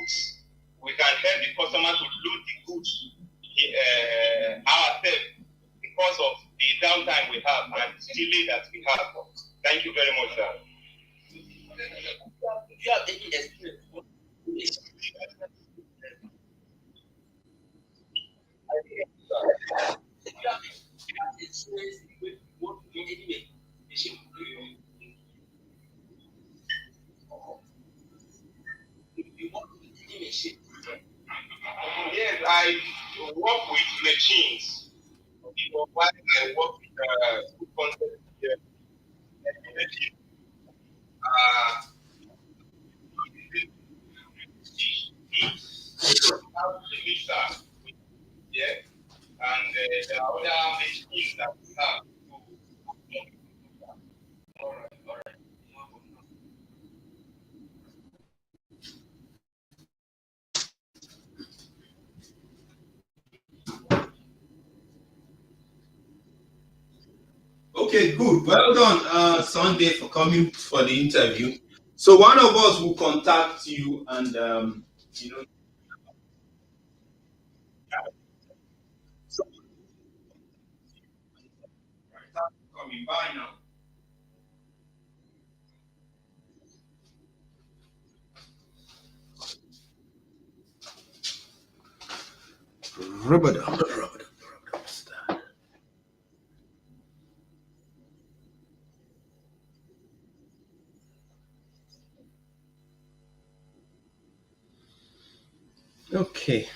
goods. We can help the customer to load the goods ourselves because of the downtime we have and delay that we have. Thank you very much, sir. Do you have any experience? Yes, I work with machines. While I work with food concept here, uh, mixer, yeah, and there are other machines that we have. All right, all right. Okay, good. Well done, Sunday, for coming for the interview. So one of us will contact you, and you know, so, right, thanks for coming. Bye now. Rubber, rubber. Okay.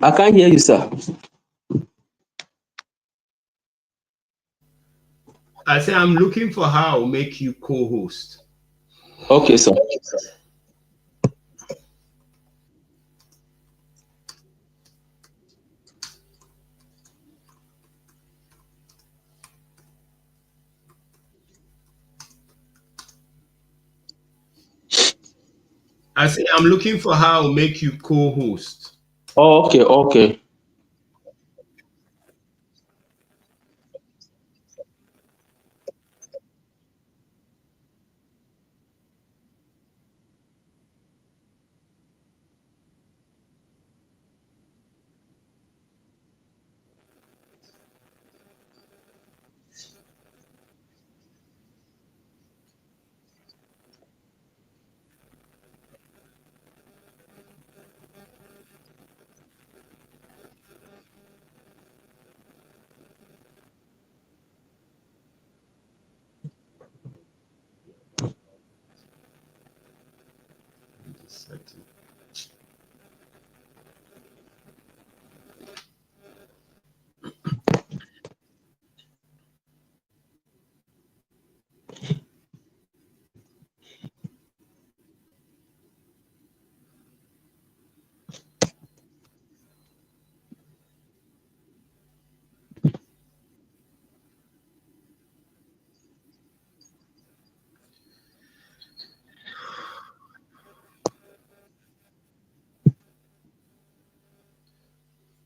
I can't hear you, sir. I say I'm looking for how I'll make you co-host. Okay, sir. I say I'm looking for how I'll make you co-host. Oh, okay, okay.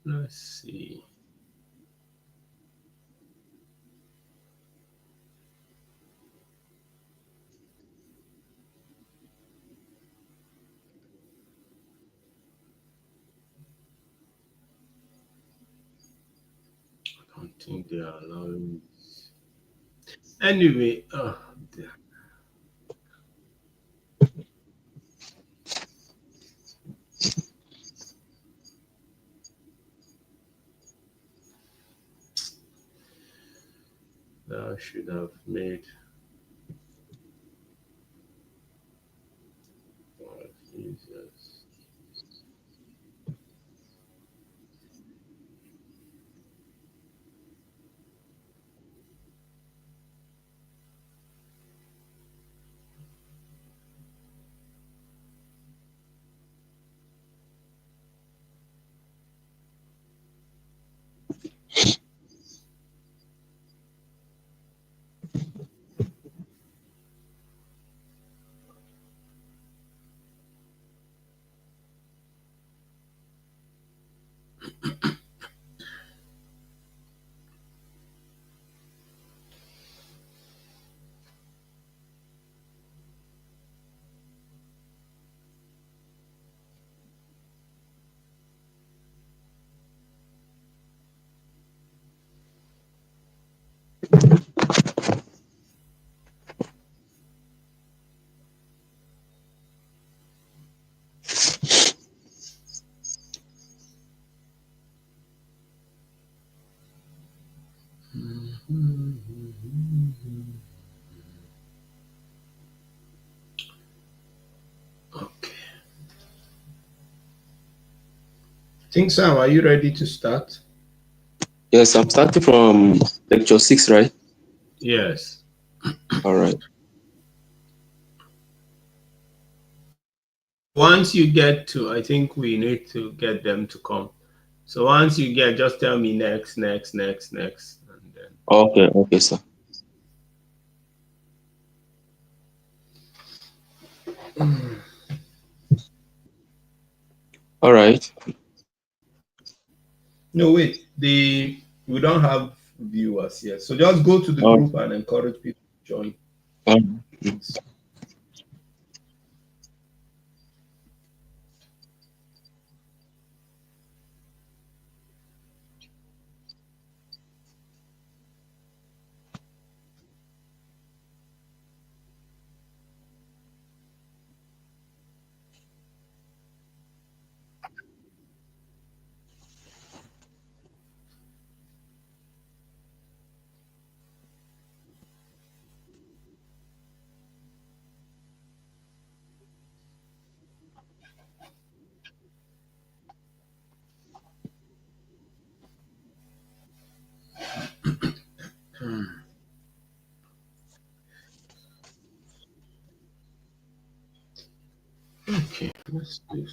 Let's see. I don't think they are allowing me. Anyway, that should have made life easier. Okay. Think Sam, are you ready to start? Yes, I'm starting from lecture 6, right? Yes. All right. Once you get to, I think we need to get them to come. So once you get, just tell me next, next, next, next, and then. Okay, okay, sir. All right. No, wait. We don't have viewers yet, so just go to the Um, group and encourage people to join. um, Okay, let's do.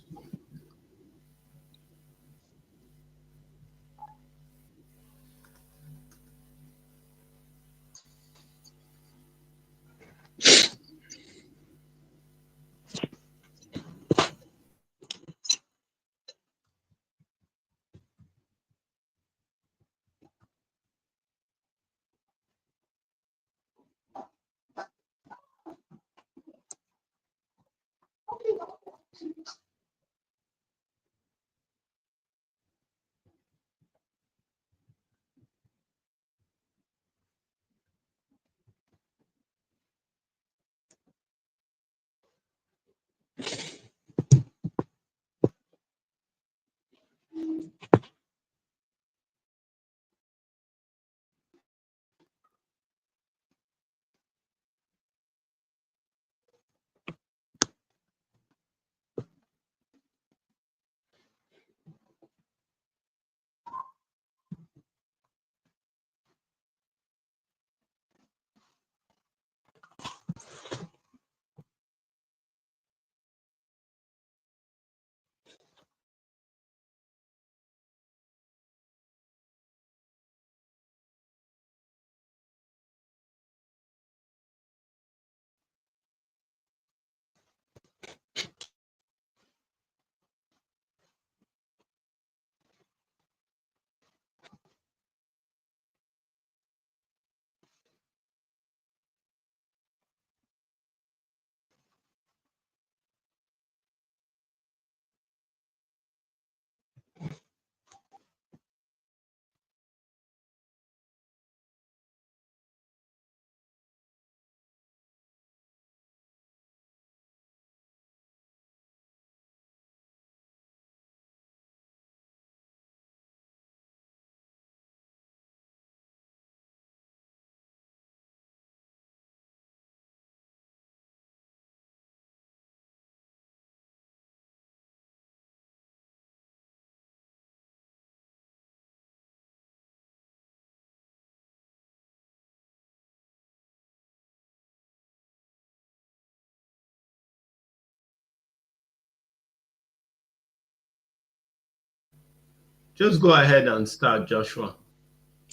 Just go ahead and start, Joshua.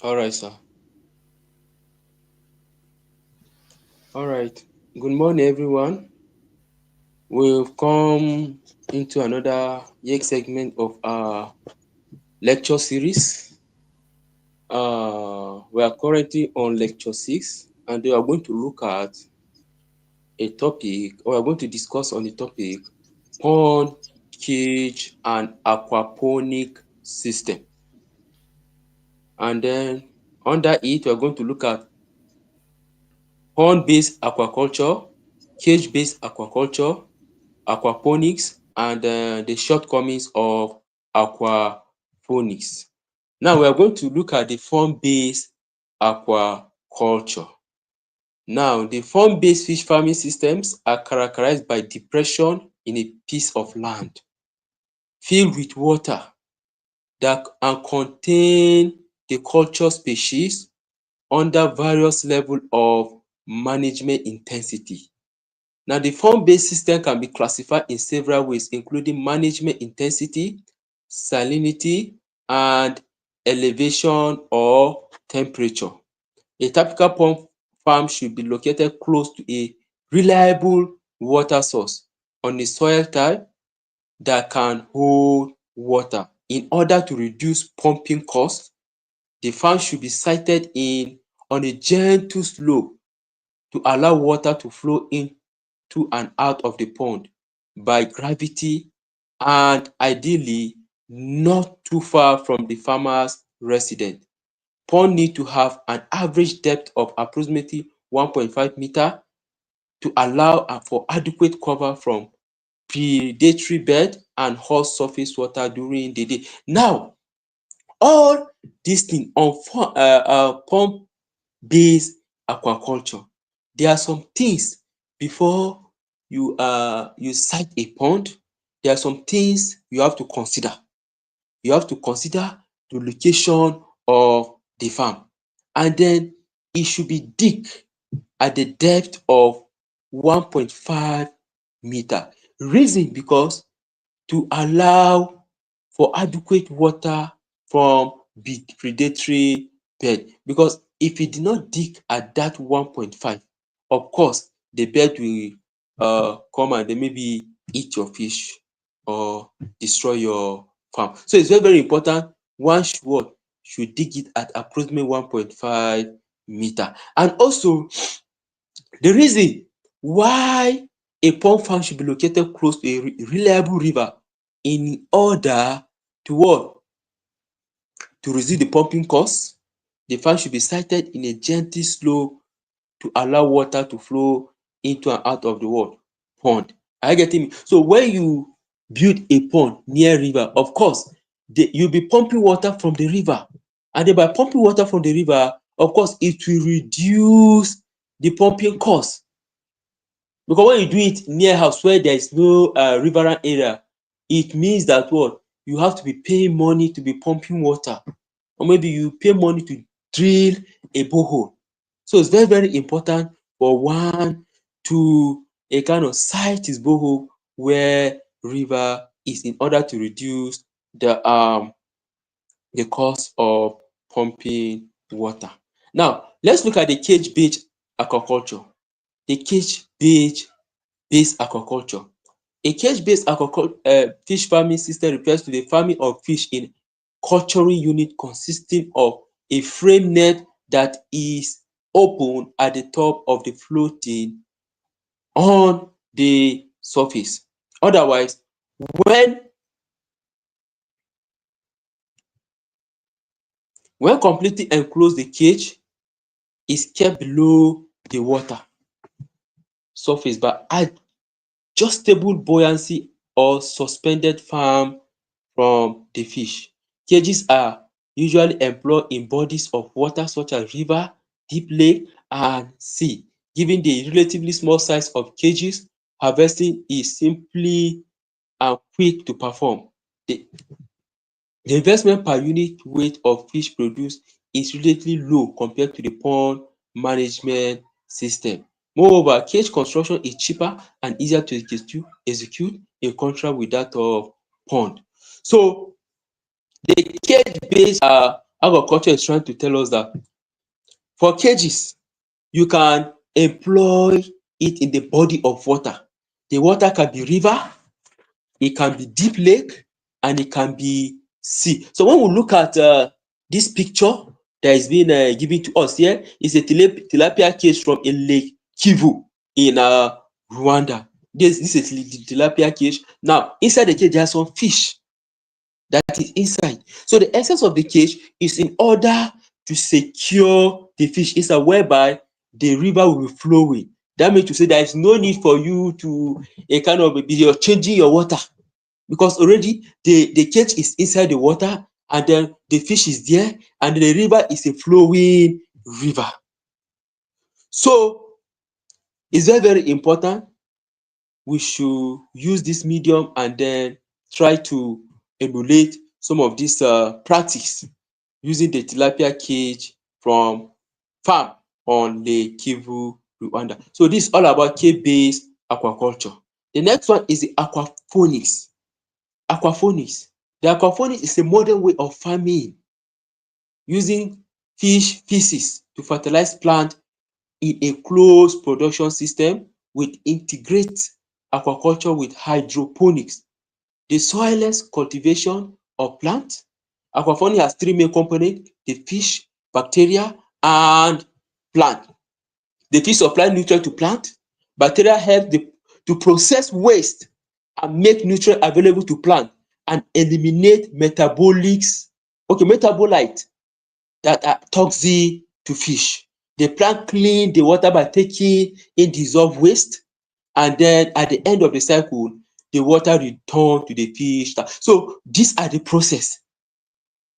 All right, sir. All right. Good morning, everyone. We've come into another year segment of our lecture series. We are currently on lecture 6, and we are going to look at a topic, or we are going to discuss on the topic pond, cage, and aquaponic system. And then under it, we are going to look at pond-based aquaculture, cage-based aquaculture, aquaponics, and the shortcomings of aquaponics. Now we are going to look at the farm-based aquaculture. Now, the farm-based fish farming systems are characterized by depression in a piece of land filled with water that and contain the culture species under various level of management intensity. Now, the farm-based system can be classified in several ways, including management intensity, salinity, and elevation or temperature. A typical pond farm should be located close to a reliable water source on a soil type that can hold water. In order to reduce pumping costs, the farm should be sited on a gentle slope to allow water to flow into and out of the pond by gravity, and ideally not too far from the farmer's residence. Pond need to have an average depth of approximately 1.5 meter to allow for adequate cover from predatory bird and hot surface water during the day. Now, all dis thing on pump based aquaculture, there are some things before you site a pond. There are some things you have to consider. You have to consider the location of the farm, and then e should be dig at the depth of 1.5 meter. Reason because to allow for adequate water from predatory bird, because if you did not dig at that 1.5, of course the bird will come and then maybe eat your fish or destroy your farm. So it's very very important. One should dig it at approximately 1.5 meter. And also the reason why a pump farm should be located close to a reliable river in order to what? To reduce the pumping cost. The farm should be sited in a gentle slope to allow water to flow into and out of the what? Pond. Are you getting me? So when you build a pond near river, of course you'll be pumping water from the river, and then by pumping water from the river, of course it will reduce the pumping cost. Because when you do it near house where there is no riverine area, it means that what? You have to be paying money to be pumping water, or maybe you pay money to drill a borehole. So it's very very important for one to a kind of site his borehole where river is, in order to reduce the cost of pumping water. Now let's look at the cage-based aquaculture. The cage-based aquaculture. A cage-based fish farming system refers to the farming of fish in culturing unit consisting of a frame net that is open at the top of the floating on the surface. Otherwise, when completely enclosed, the cage is kept below the water surface by adjustable buoyancy or suspended farm from the fish. Cages are usually employed in bodies of water such as river, deep lake and sea. Given the relatively small size of cages, harvesting is simply and quick to perform. The investment per unit weight of fish produced is relatively low compared to the pond management system. Moreover, cage construction is cheaper and easier to execute in contrast with that of pond. So the cage-based agriculture is trying to tell us that for cages, you can employ it in the body of water. The water can be river, it can be deep lake, and it can be sea. So when we look at this picture that is being given to us here, is a tilapia cage from a Lake Kivu in Rwanda. This is the tilapia cage. Now, inside the cage, there are some fish that is inside. So the essence of the cage is in order to secure the fish inside, whereby the river will be flowing. That means to say there is no need for you to a kind of you're changing your water, because already the cage is inside the water, and then the fish is there, and the river is a flowing river. So it's very very important we should use this medium and then try to emulate some of this practice using the tilapia cage from farm on Lake Kivu, Rwanda. So this is all about cage-based aquaculture. The next one is the aquaponics. Aquaponics. The aquaponics is a modern way of farming using fish feces to fertilize plant in a closed production system with integrate aquaculture with hydroponics, the soilless cultivation of plant. Aquaponics has three main components: the fish, bacteria, and plant. The fish supply nutrient to plant. Bacteria help to process waste and make nutrient available to plant and eliminate metabolites that are toxic to fish. The plant clean the water by taking in dissolved waste, and then at the end of the cycle, the water return to the fish. So these are the process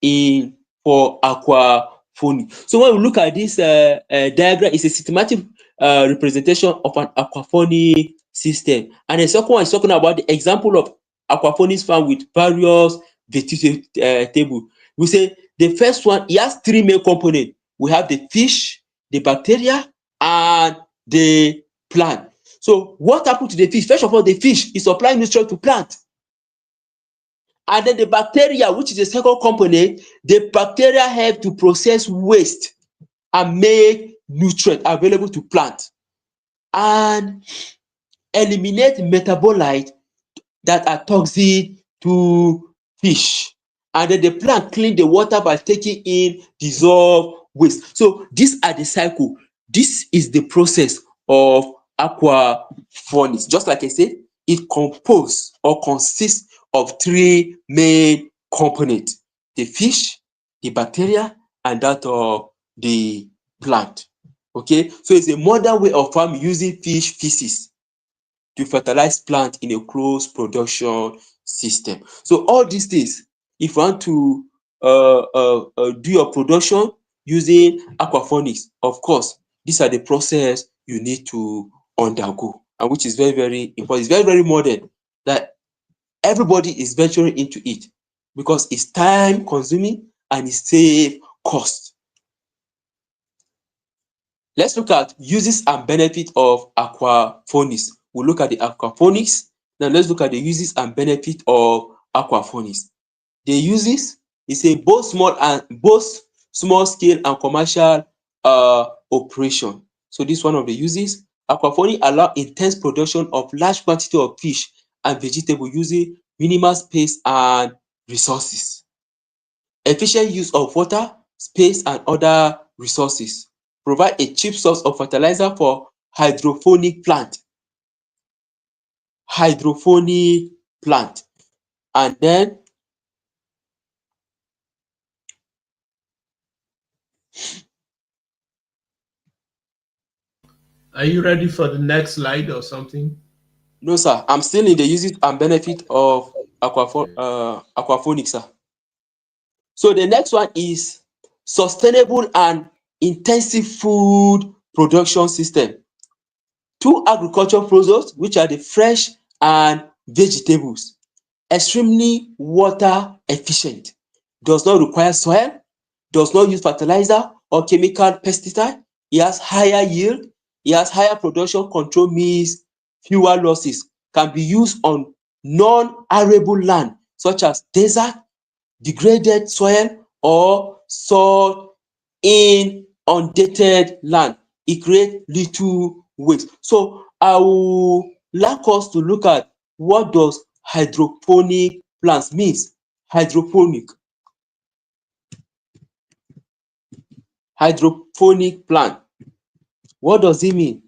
in for aquaponics. So when we look at this diagram, it's a systematic representation of an aquaponic system. And the second one is talking about the example of aquaponics farm with various vegetable. We say the first one, it has three main components. We have the fish, the bacteria, and the plant. So what happened to the fish? First of all, the fish is supplying nutrient to plant. And then the bacteria, which is the second component, the bacteria help to process waste and make nutrient available to plant and eliminate metabolites that are toxic to fish. And then the plant clean the water by taking in dissolved waste. So these are the cycle. This is the process of aquaponics. Just like I said, it composes or consists of three main components: the fish, the bacteria, and that of the plant. Okay, so it's a modern way of farming using fish feces to fertilize plant in a closed production system. So all these things, if you want to do your production using aquaponics, of course, these are the process you need to undergo, and which is very, very important. It's very, very modern that everybody is venturing into it because it's time consuming and it save cost. Let's look at uses and benefits of aquaponics. We'll look at the aquaponics. Now let's look at the uses and benefits of aquaponics. The uses is a both small scale and commercial operation. So this is one of the uses. Aquaponics allow intense production of large quantity of fish and vegetable using minimal space and resources. Efficient use of water, space and other resources. Provide a cheap source of fertilizer for hydroponic plant. And then Are you ready for the next slide or something? no sir, I'm still in the uses and benefit of Okay. aquaponics sir. So the next one is sustainable and intensive food production system. Two agriculture products, which are the fresh and vegetables, extremely water efficient, does not require soil, does not use fertilizer or chemical pesticide. E has higher yield, e has higher production control, means fewer losses, can be used on non-arable land such as desert, degraded soil or soil in undated land. E create little waste. So I will like us to look at what does hydroponic plants means. Hydroponic plant, what does it mean?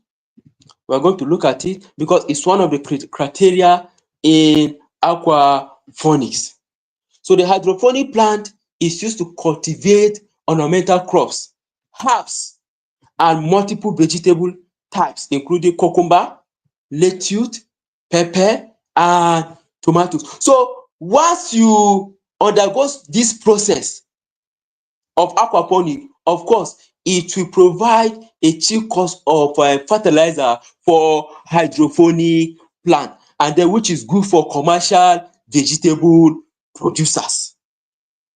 We are going to look at it because it's one of the criteria in aquaponics. So the hydroponic plant is used to cultivate ornamental crops, herbs and multiple vegetable types including cucumber, lettuce, pepper and tomatoes. So once you undergo this process of aquaponic, of course it will provide a cheap cost of fertilizer for hydroponic plant, and then which is good for commercial vegetable producers.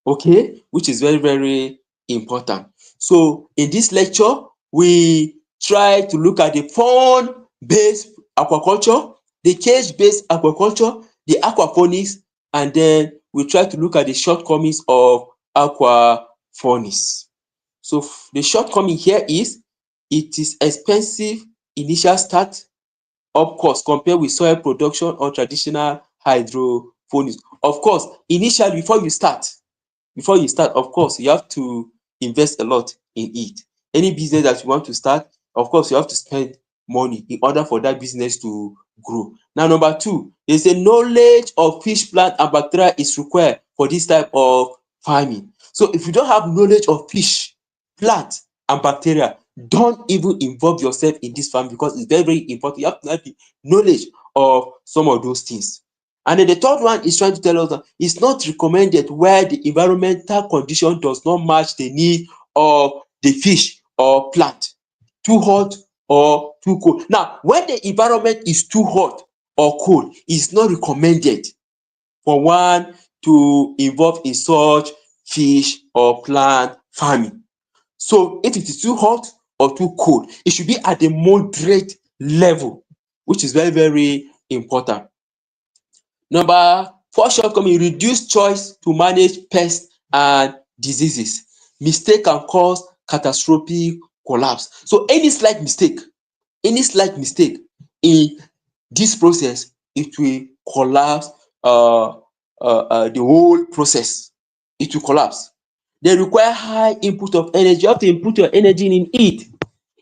Okay, which is very, very important. So in this lecture we try to look at the pond based aquaculture, the cage based aquaculture, the aquaponics, and then we try to look at the shortcomings of aquaponics. So the shortcoming here is it is expensive initial start, of course, compared with soil production or traditional hydroponics. Of course, initially before you start, of course, you have to invest a lot in it. Any business that you want to start, of course, you have to spend money in order for that business to grow. Now, number two, there's a knowledge of fish, plant, and bacteria is required for this type of farming. So if you don't have knowledge of fish, plant, and bacteria, don't even involve yourself in this farm because it's very, very important. You have to have the knowledge of some of those things. And then the third one is trying to tell us that it's not recommended where the environmental condition does not match the need of the fish or plant, too hot or too cold. Now, when the environment is too hot or cold, it's not recommended for one to involve in such fish or plant farming. So if it is too hot or too cold, it should be at a moderate level. which is very, very important. Number 4 shortcoming: reduce choice to manage pests and diseases. Mistake can cause catastrophic collapse. So any slight mistake in this process, it will collapse the whole process. It will collapse. They require high input of energy. You have to input your energy in it.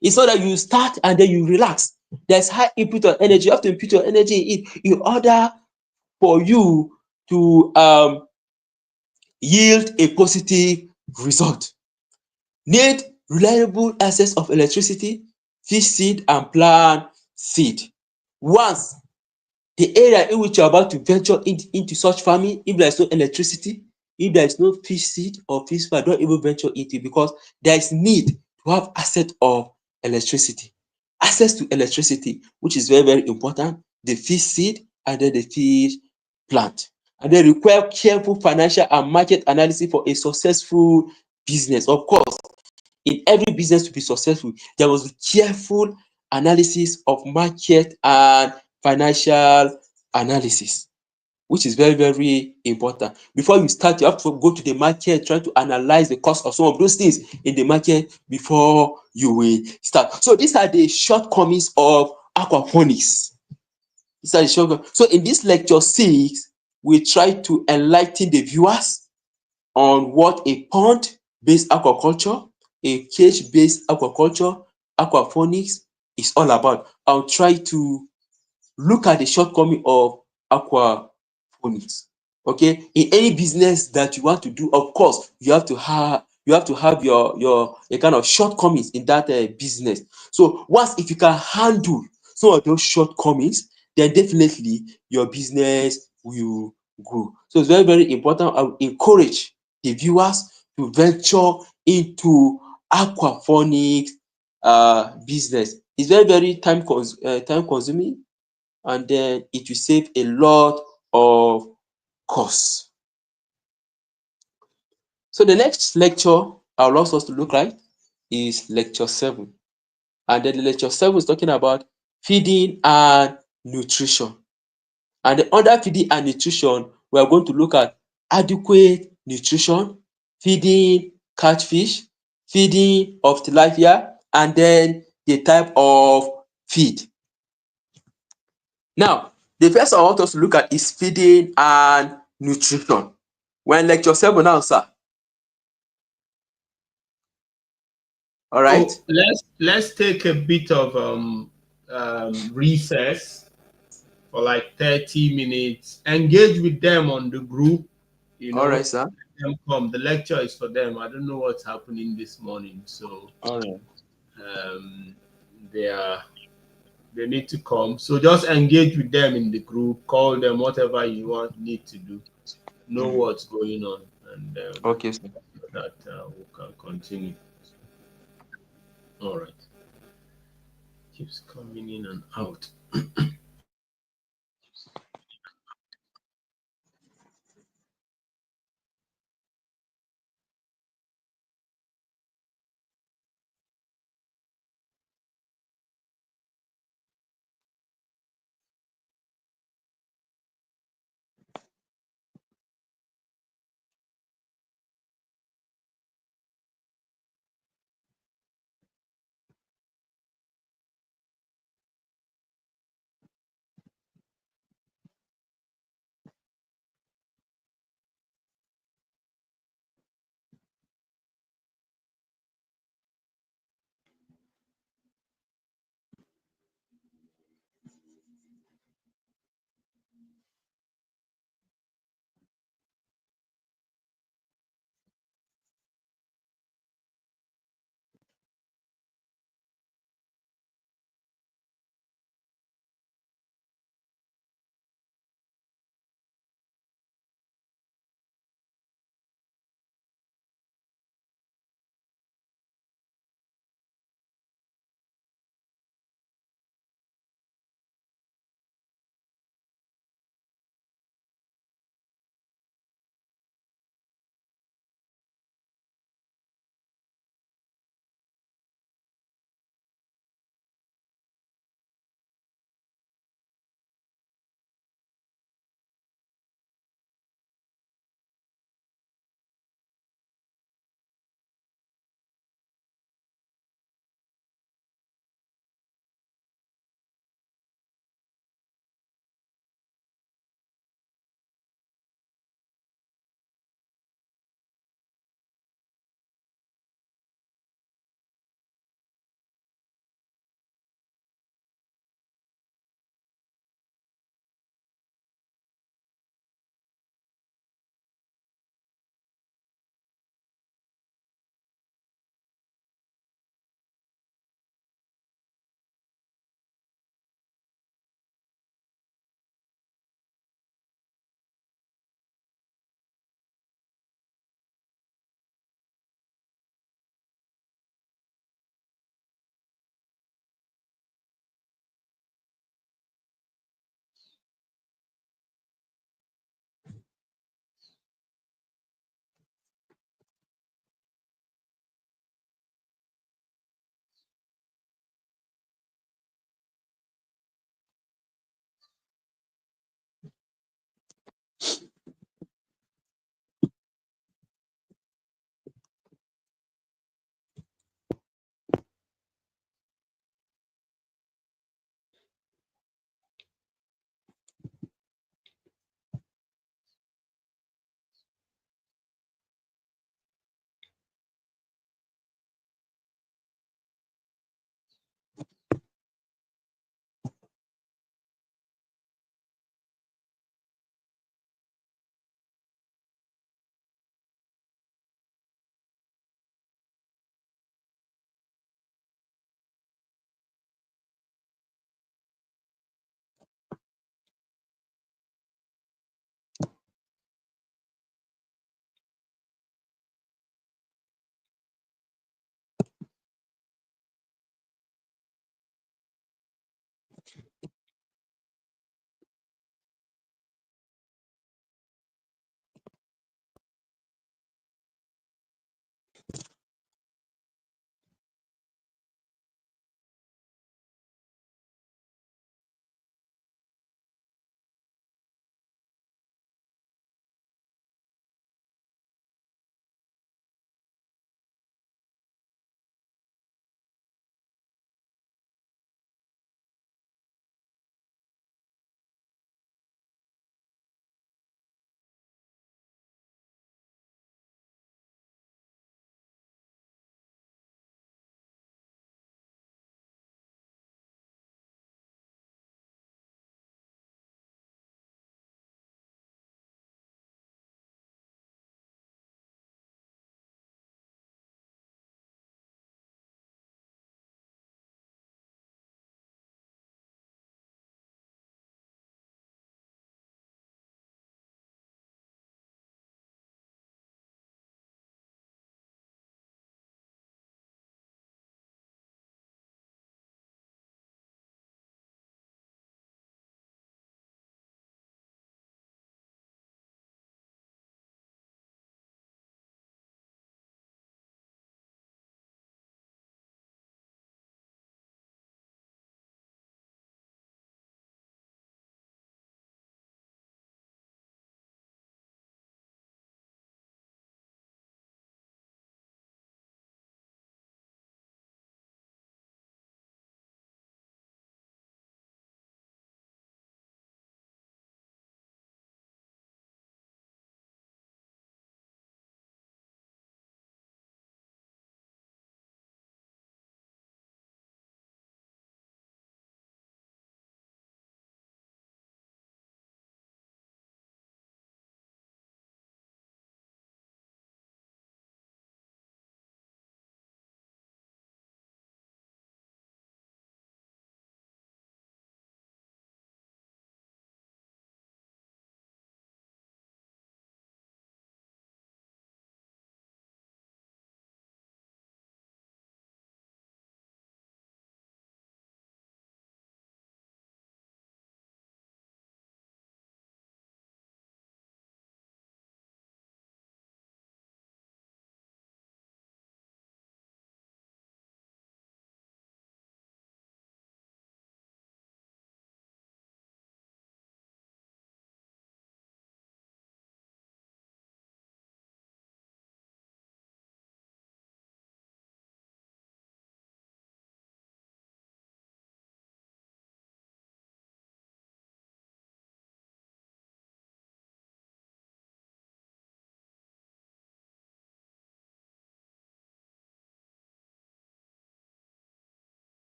It's not that you start and then you relax. There's high input of energy. You have to input your energy in it in order for you to yield a positive result. Need reliable access of electricity, fish seed and plant seed. Once the area in which you are about to venture into such farming, if there is no electricity, if there is no fish seed or fish farm, don't even venture into it, because there is need to have access of electricity. Access to electricity, which is very, very important, the fish seed and then the fish plant. And they require careful financial and market analysis for a successful business. Of course, in every business to be successful, there must be careful analysis of market and financial analysis, which is very, very important. Before you start, you have to go to the market, try to analyze the cost of some of those things in the market before you will start. So these are the shortcomings of aquaponics. These are the shortcomings. So in this lecture 6, we try to enlighten the viewers on what a pond-based aquaculture, a cage-based aquaculture, aquaponics is all about. I'll try to look at the shortcoming of aquaponics. Okay, in any business that you want to do, of course, you have to have your a kind of shortcomings in that business. So once, if you can handle some of those shortcomings, then definitely your business will grow. So it's very, very important. I would encourage the viewers to venture into aquaponics business. It's very, very time consuming, and then it will save a lot of costs. So the next lecture I would like us to look at is lecture 7. And then the lecture 7 is talking about feeding and nutrition. And then under feeding and nutrition, we are going to look at adequate nutrition, feeding catfish, feeding of tilapia, and then the type of feed. Now, the first I want us to look at is feeding and nutrition. We're in lecture 7 now, sir. All right. So let's take a bit of recess for like 30 minutes. Engage with them on the group, you All right, know. sir. Let them come. The lecture is for them. I don't know what's happening this morning, so All right. um, they are they need to come. So just engage with them in the group. Call them, whatever you need to do. Know what's going on, and Okay, sir. so that we can continue. All right. Keeps coming in and out.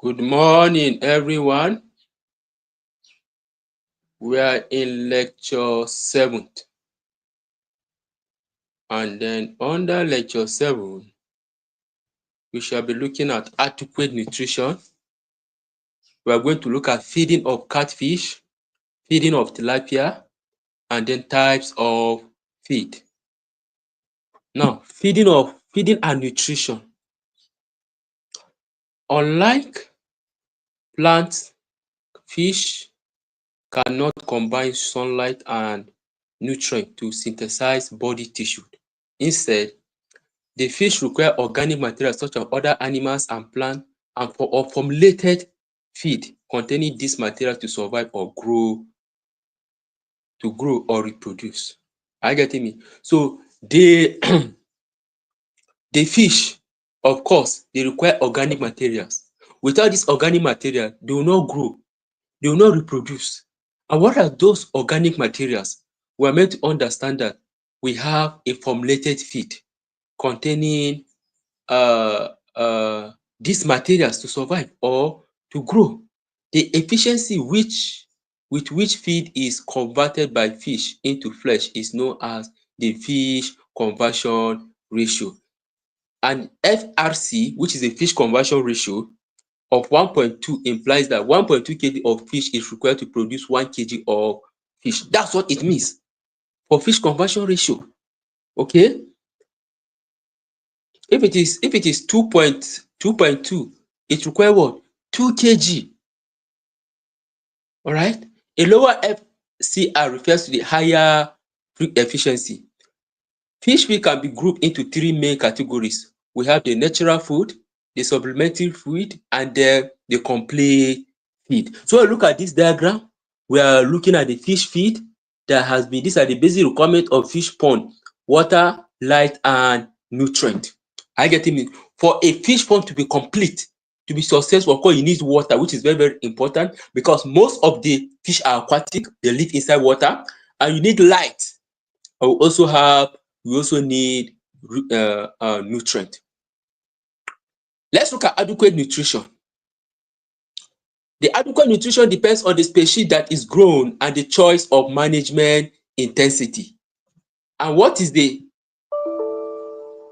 Good morning, everyone. We are in lecture 7. And then under lecture 7, we shall be looking at adequate nutrition. We are going to look at feeding of catfish, feeding of tilapia, and then types of feed. Now, feeding and nutrition. Unlike plants, fish cannot combine sunlight and nutrient to synthesize body tissue. Instead, the fish require organic materials such as other animals and plants and or formulated feed containing these materials to survive or grow or reproduce. Are you getting me? So the the fish, of course, they require organic materials. Without this organic material, they will not grow, they will not reproduce. And what are those organic materials? We are meant to understand that we have a formulated feed containing uh, uh, these materials to survive or to grow. The efficiency with which feed is converted by fish into flesh is known as the fish conversion ratio. And FRC, which is a fish conversion ratio of 1.2, implies that 1.2 kg of fish is required to produce 1 kg of fish. That's what it means for fish conversion ratio. Okay? If it is 2.2, it requires what? 2 kg. All right? A lower FCR refers to the higher efficiency. Fish feed can be grouped into 3 main categories. We have the natural food, the supplementary food, and the complete feed. So when we look at this diagram, we are looking at the fish feed that has been, these are the basic requirements of fish pond: water, light, and nutrient. Are you getting me? For a fish pond to be complete, to be successful, of course, you need water, which is very, very important because most of the fish are aquatic, they live inside water, and you need light. And we also need nutrient. Let's look at adequate nutrition. The adequate nutrition depends on the species that is grown and the choice of management intensity. And what is the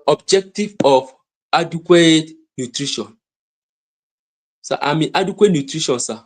objective of adequate nutrition? So I mean adequate nutrition, sir.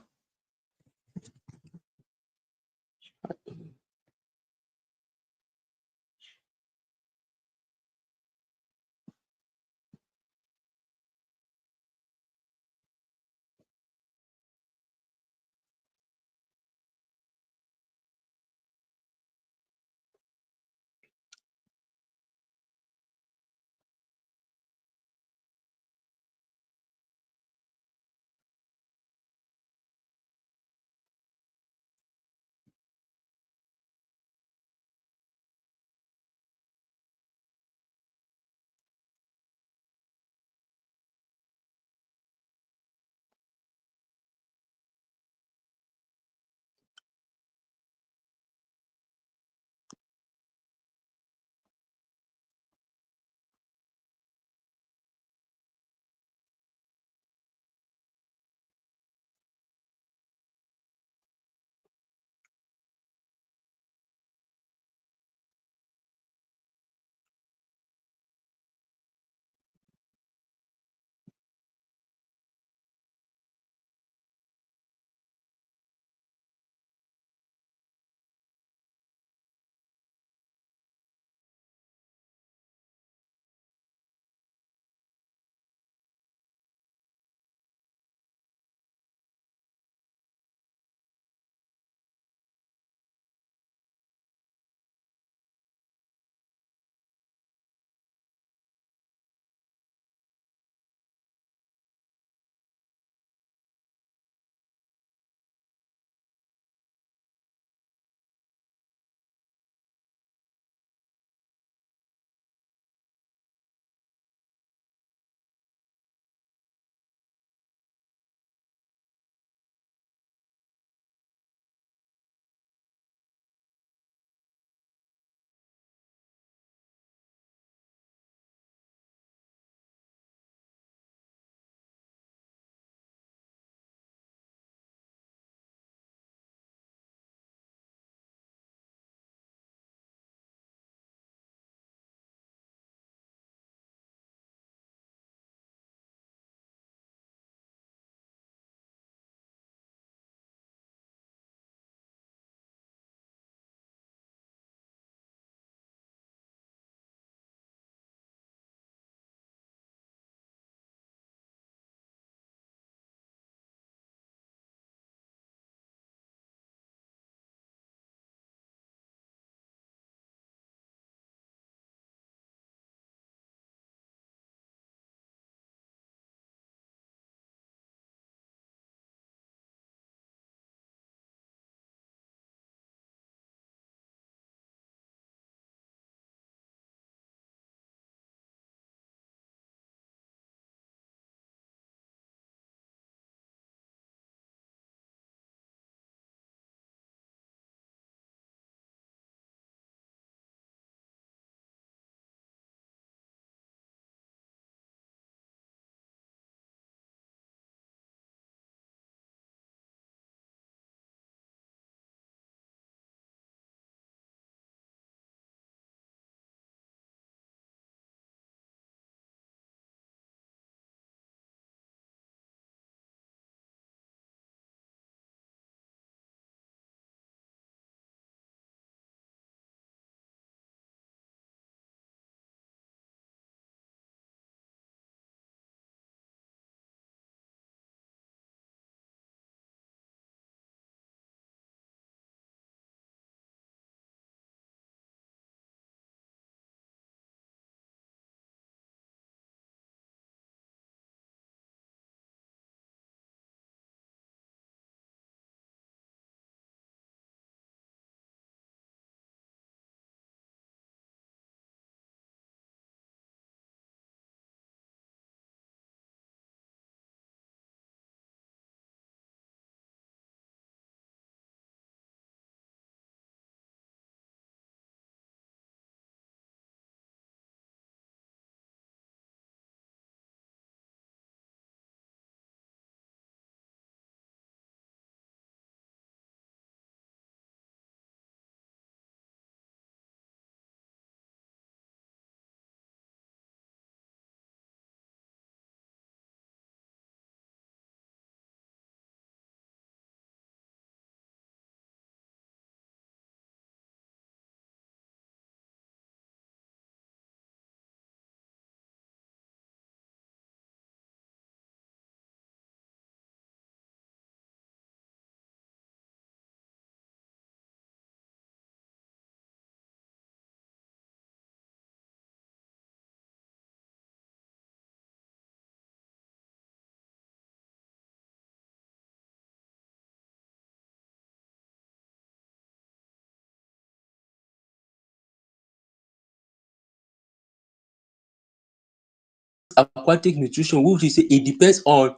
aquatic nutrition, which is say it depends on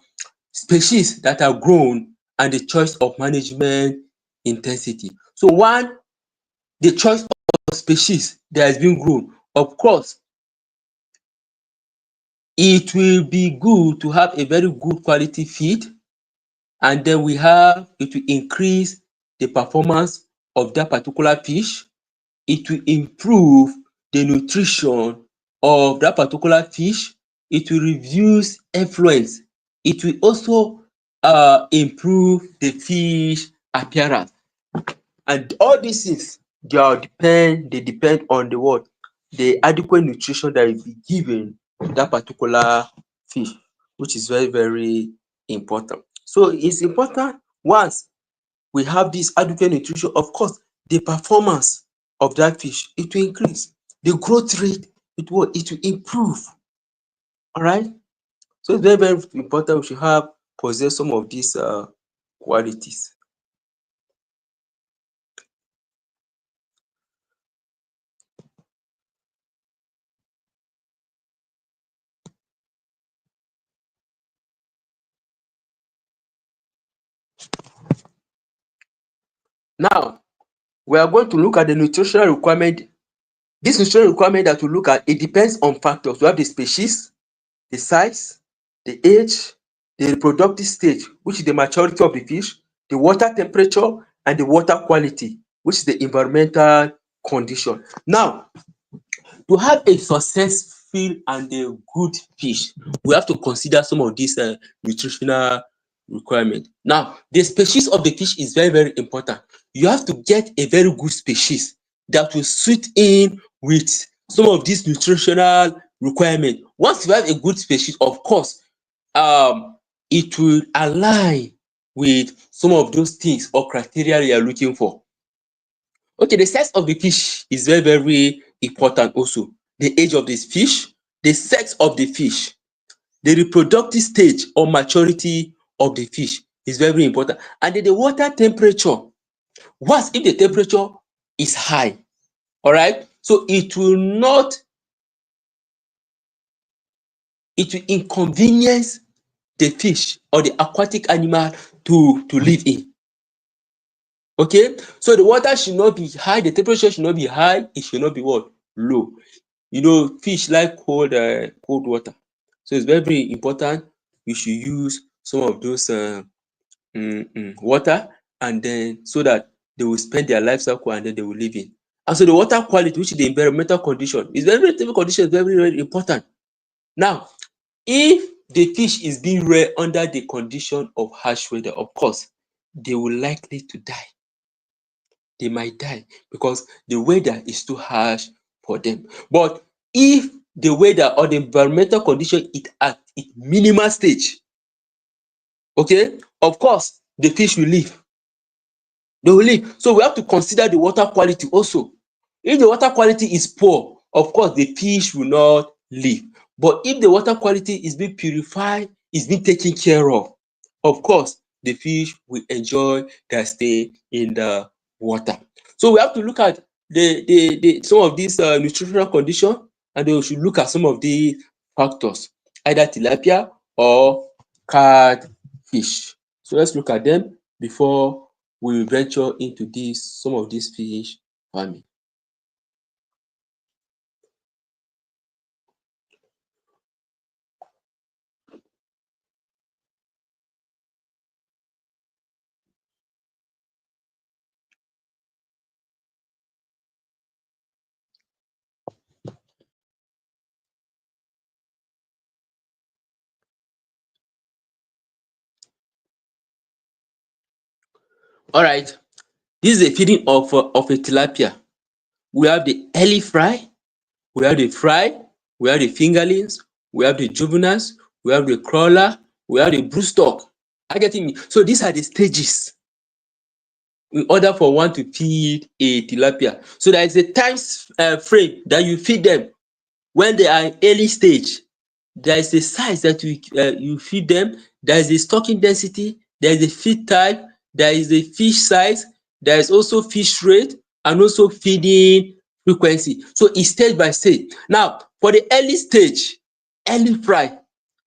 species that are grown and the choice of management intensity. So one, the choice of species that has been grown. Of course, it will be good to have a very good quality feed, and then it will increase the performance of that particular fish. It will improve the nutrition of that particular fish. It will reduce effluent. It will also improve the fish appearance. And all these things, they depend on the what? The adequate nutrition that will be given to that particular fish, which is very, very important. So it's important once we have this adequate nutrition, of course, the performance of that fish, it will increase. The growth rate, it will improve. All right. So it's very, very important we should possess some of these qualities. Now, we are going to look at the nutritional requirement. This nutritional requirement that we look at, it depends on factors. We have the species, the size, the age, the reproductive stage, which is the maturity of the fish, the water temperature, and the water quality, which is the environmental condition. Now, to have a successful and a good fish, we have to consider some of these nutritional requirements. Now, the species of the fish is very, very important. You have to get a very good species that will suit in with some of these nutritional requirements. Once you have a good species, of course, it will align with some of those things or criteria you are looking for. Okay, the sex of the fish is very, very important also. The age of this fish, the sex of the fish, the reproductive stage or maturity of the fish is very, very important. And then the water temperature. What if the temperature is high? All right, so it will inconvenience the fish or the aquatic animal to live in. Okay, so the water should not be high, the temperature should not be high, it should not be what? Low. You know, fish like cold water. So it's very, very important you should use some of those water, and then so that they will spend their life cycle and then they will live in. And so the water quality, which is the environmental condition, is very, very condition is very, very important. Now, if the fish is being reared under the condition of harsh weather, of course, they will likely to die. They might die because the weather is too harsh for them. But if the weather or the environmental condition is at its minimal stage, okay, of course, the fish will live. They will live. So we have to consider the water quality also. If the water quality is poor, of course, the fish will not live. But if the water quality is being purified, is being taken care of course, the fish will enjoy their stay in the water. So we have to look at some of these nutritional condition, and then we should look at some of the factors, either tilapia or catfish. So let's look at them before we venture into some of these fish farming. All right, this is a feeding of a tilapia. We have the early fry, we have the fry, we have the fingerlings, we have the juveniles, we have the crawler, we have the broodstock. Are you getting me? So these are the stages in order for one to feed a tilapia. So there is a time frame that you feed them when they are in early stage. There is a size that you feed them. There is a stocking density. There is a feed type. There is a fish size. There is also fish rate and also feeding frequency. So it's stage by stage. Now, for the early stage, early fry.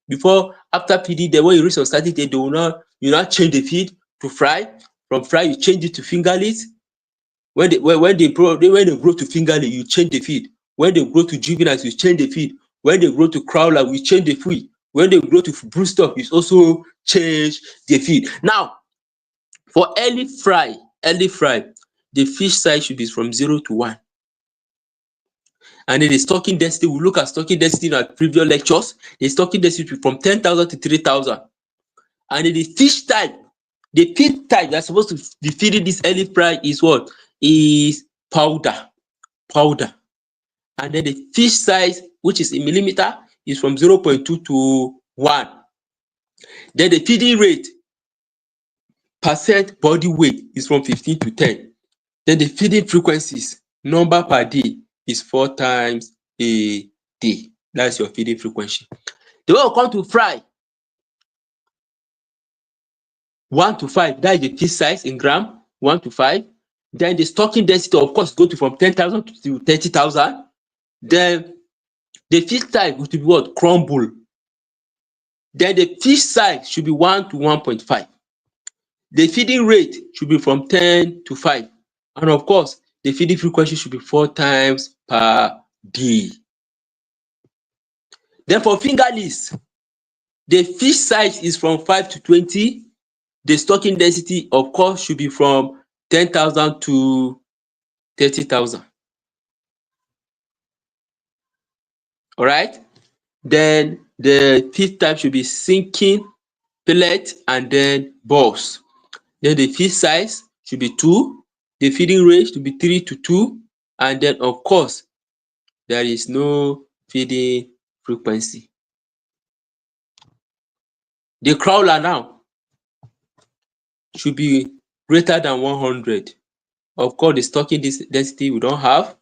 Before, after feeding them, when you reach some certain stage, they will not, you now change the feed to fry. From fry, you change it to fingerlings. When they grow to fingerling, you change the feed. When they grow to juveniles, you change the feed. When they grow to crowler, we change the feed. When they grow to broodstock, you also change the feed. Now, for early fry, the fish size should be from 0 to 1. And then the stocking density, we look at stocking density in our previous lectures. The stocking density from 10,000 to 3,000. And then the fish type, the feed type that's supposed to be feeding this early fry is what? Is powder. And then the fish size, which is in millimeter, is from 0.2 to 1. Then the feeding rate, percent body weight, is from 15 to 10. Then the feeding frequencies, number per day, is 4 times a day. That's your feeding frequency. The way we come to fry, 1 to 5, that is the fish size in gram, 1 to 5. Then the stocking density, of course, go to from 10,000 to 30,000. Then the fish type will be what? Crumble. Then the fish size should be 1 to 1.5. The feeding rate should be from 10 to 5. And of course, the feeding frequency should be 4 times per day. Then for fingerlings, the fish size is from 5 to 20. The stocking density, of course, should be from 10,000 to 30,000. All right. Then the fish type should be sinking, pellet, and then balls. Then the fish size should be 2. The feeding rate should be 3 to 2. And then, of course, there is no feeding frequency. The crowler now should be greater than 100. Of course, the stocking density we don't have.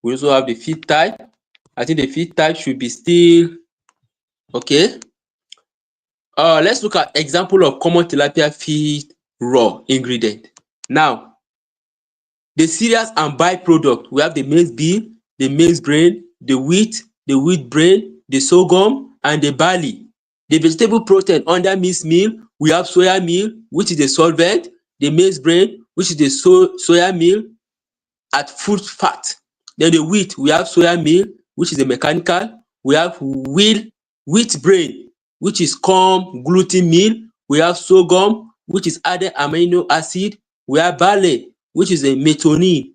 We also have the feed type. I think the feed type should be still okay. Let's look at example of common tilapia feed raw ingredient. Now, the cereals and byproduct, we have the maize bean, the maize bran, the wheat bran, the sorghum, and the barley. The vegetable protein under maize meal, we have soya meal, which is the solvent, the maize bran, which is the soya meal at full fat. Then the wheat, we have soya meal, which is the mechanical. We have wheat bran, which is corn gluten meal. We have sorghum, which is added amino acid. We have barley, which is a methionine.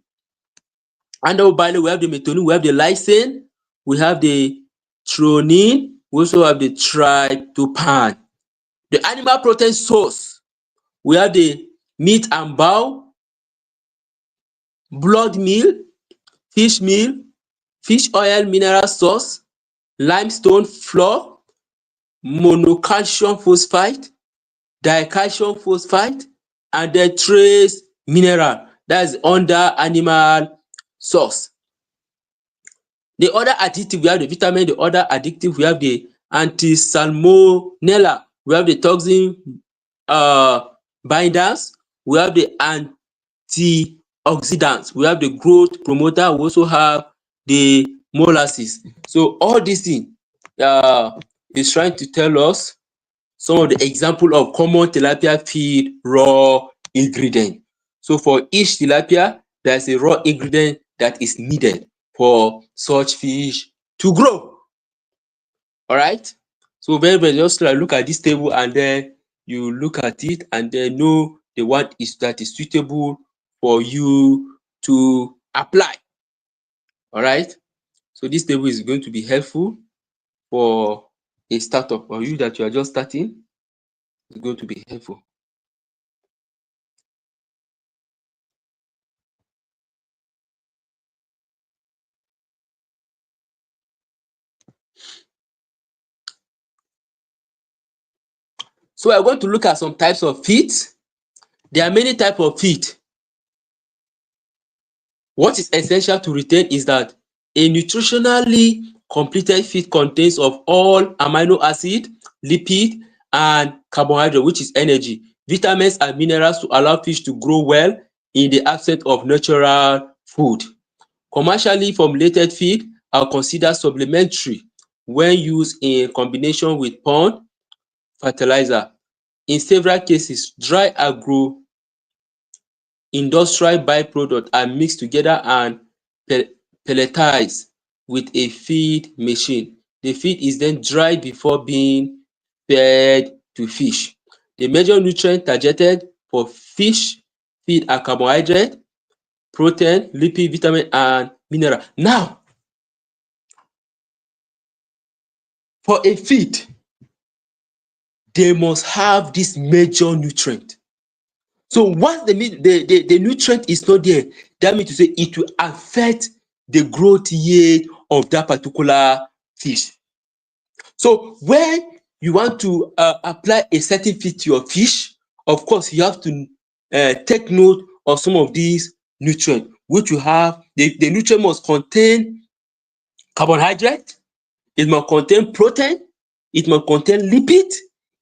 Under barley, we have the methionine, we have the lysine, we have the threonine, we also have the tryptophan. The animal protein source, we have the meat and bowl, blood meal, fish oil mineral source, limestone flour, monocalcium phosphate, dicalcium phosphate, and then trace mineral. That's under animal source. The other additive, we have the vitamin. The other additive, we have the anti-salmonella. We have the toxin binders. We have the antioxidants. We have the growth promoter. We also have the molasses. So all these things is trying to tell us some of the example of common tilapia feed raw ingredient. So for each tilapia, there's a raw ingredient that is needed for such fish to grow. All right. So very just look at this table and then you look at it and then know the one that is suitable for you to apply. All right. So this table is going to be helpful for a startup, or you that you are just starting. It's going to be helpful. So we are going to look at some types of feed. There are many types of feed. What is essential to retain is that a nutritionally completed feed contains of all amino acid, lipid, and carbohydrate, which is energy, vitamins, and minerals to allow fish to grow well in the absence of natural food. Commercially formulated feed are considered supplementary when used in combination with pond fertilizer. In several cases, dry agro-industrial byproducts are mixed together and pelletized with a feed machine. The feed is then dried before being fed to fish. The major nutrients targeted for fish feed are carbohydrate, protein, lipid, vitamin and mineral. Now, for a feed, they must have this major nutrient. So once the nutrient is not there, that means to say it will affect the growth yield of that particular fish. So when you want to apply a certain feed to your fish, of course you have to take note of some of these nutrients, which you have. The nutrient must contain carbohydrate, it must contain protein, it must contain lipid,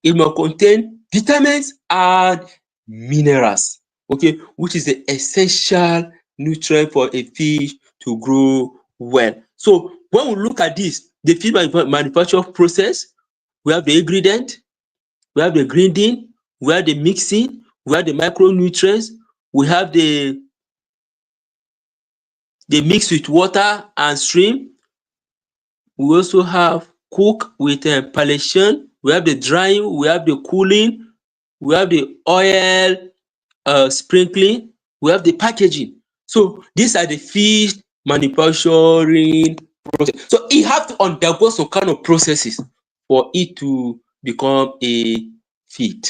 it must contain vitamins and minerals, okay, which is the essential nutrient for a fish to grow well. So when we look at this, the feed manufacture process, we have the ingredient, we have the grinding, we have the mixing, we have the micronutrients, we have the mix with water and stream. We also have cook with pelletion, we have the drying, we have the cooling, we have the oil sprinkling, we have the packaging. So these are the fish manufacturing process. So e have to undergo some kind of processes for it to become a feed.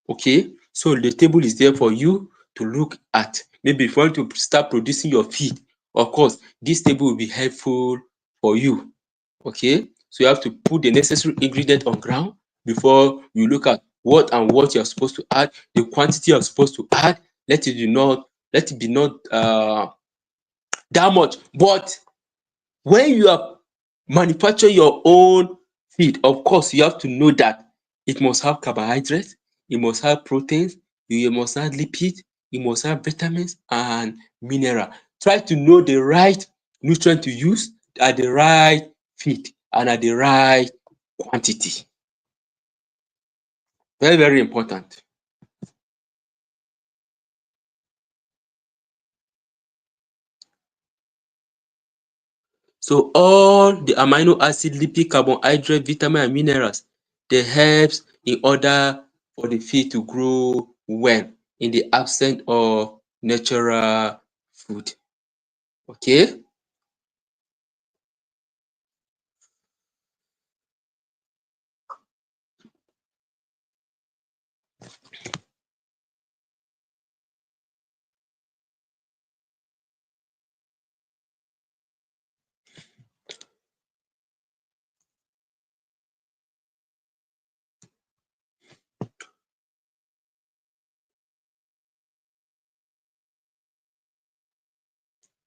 Okay, so the table is there for you to look at. Maybe if you want to start producing your feed, of course this table will be helpful for you. Okay, so you have to put the necessary ingredient on ground before you look at what and what you're supposed to add, the quantity you're supposed to add. Let it be not that much. But when you are manufacturing your own feed, of course you have to know that it must have carbohydrates, it must have proteins, it must have lipid, it must have vitamins and mineral. Try to know the right nutrient to use at the right feed and at the right quantity. Very, very important. So all the amino acid, lipid, carbohydrate, vitamin and minerals, dey helps in order for the feed to grow well in the absence of natural food. Okay.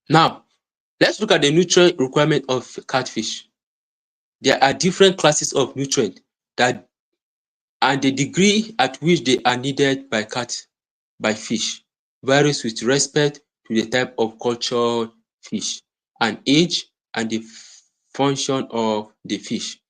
Now let's look at the nutrient requirement of catfish. There are different classes of nutrient that and the degree at which they are needed by fish varies with respect to the type of cultured fish and age and the function of the fish.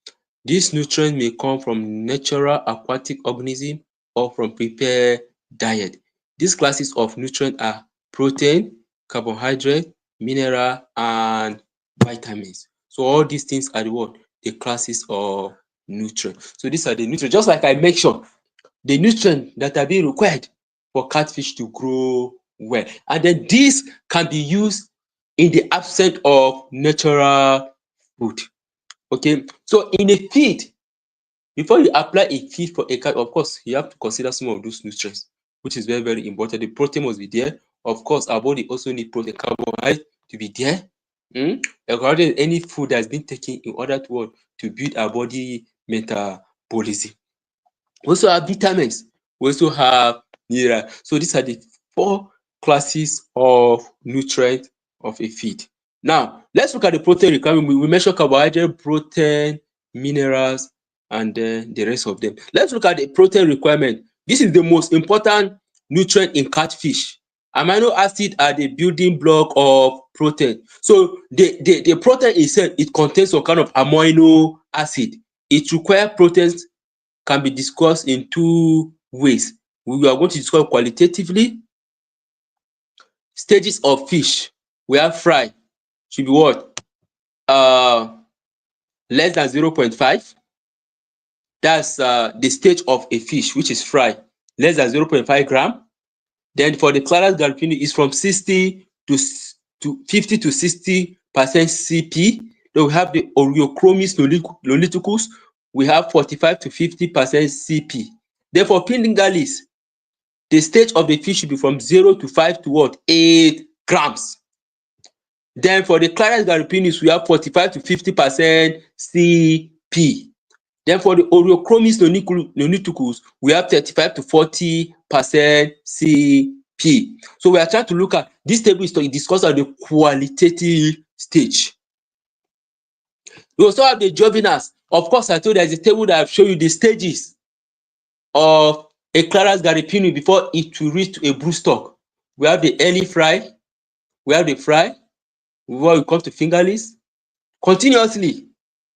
These nutrients may come from natural aquatic organism or from prepared diet. These classes of nutrients are protein, carbohydrate, mineral and vitamins. So all these things are the what? The classes of nutrients. So these are the nutrients, just like I mentioned, the nutrients that are being required for catfish to grow well. And then this can be used in the absence of natural food. Okay, so in a feed, before you apply a feed for a cat, of course you have to consider some of those nutrients, which is very, very important. The protein must be there. Of course our body also need protein, carbohydrate to be there. According to any food that's been taken in order to build our body metabolism. We also have vitamins, we also have mineral. So these are the 4 classes of nutrient of a feed. Now let's look at the protein requirement. We mentioned carbohydrate, protein, minerals and then the rest of them. Let's look at the protein requirement. This is the most important nutrient in catfish Amino acid are the building block of protein. So the protein itself, it contains some kind of amino acid. It requires proteins can be discussed in two ways. We are going to discuss qualitatively. Stages of fish. We have fry, should be what? Less than 0.5. That's the stage of a fish, which is fry, less than 0.5 gram. Then for the Claras Garifuni, is from 60 to 50 to 60% CP. Then we have the Oreochromis nolithicus, we have 45 to 50% CP. Then for Pindingalis, the stage of the fish should be from 0 to 5 to what? 8 grams. Then for the Claras Garipinis, we have 45 to 50% CP. Then for the Oreochromis nolithicus, we have 35 to 40% CP. So we are trying to look at this table is to discuss at the qualitative stage. We also have the juveniles. Of course, I told you there is a table that I've shown you the stages of a Claras Garipini before it will reach to a broodstock. We have the early fry, we have the fry, before we come to fingerlings, continuously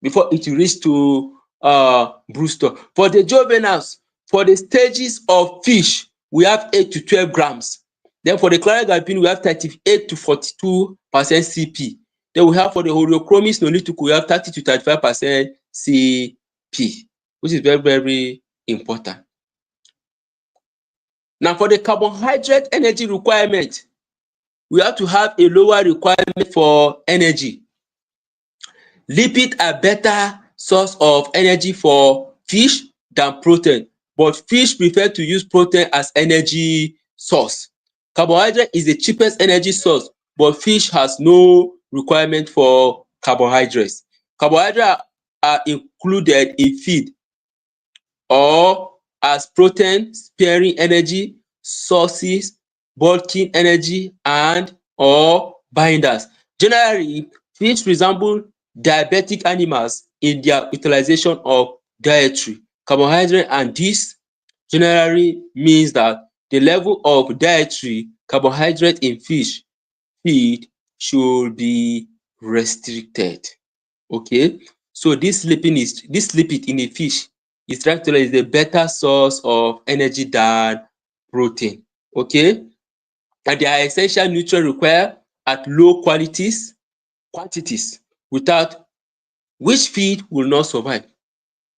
before it will reach to broodstock. For the juveniles, for the stages of fish, we have 8 to 12 grams. Then for the Claras Garipini, we have 38 to 42% CP. Then we have for the Oreochromis nolithicus, we have 30 to 35% CP, which is very, very important. Now for the carbohydrate energy requirement, we have to have a lower requirement for energy. Lipid are better source of energy for fish than protein, but fish prefer to use protein as energy source. Carbohydrate is the cheapest energy source, but fish has no requirement for carbohydrates. Carbohydrates are included in feed or as protein sparing energy sources, bulking energy, and or binders. Generally, fish resemble diabetic animals in their utilization of dietary carbohydrate, and this generally means that the level of dietary carbohydrate in fish feed should be restricted. Okay, so this lipid in a fish is trying to is a better source of energy than protein. Okay, and they are essential nutrients required at low quantities without which feed will not survive.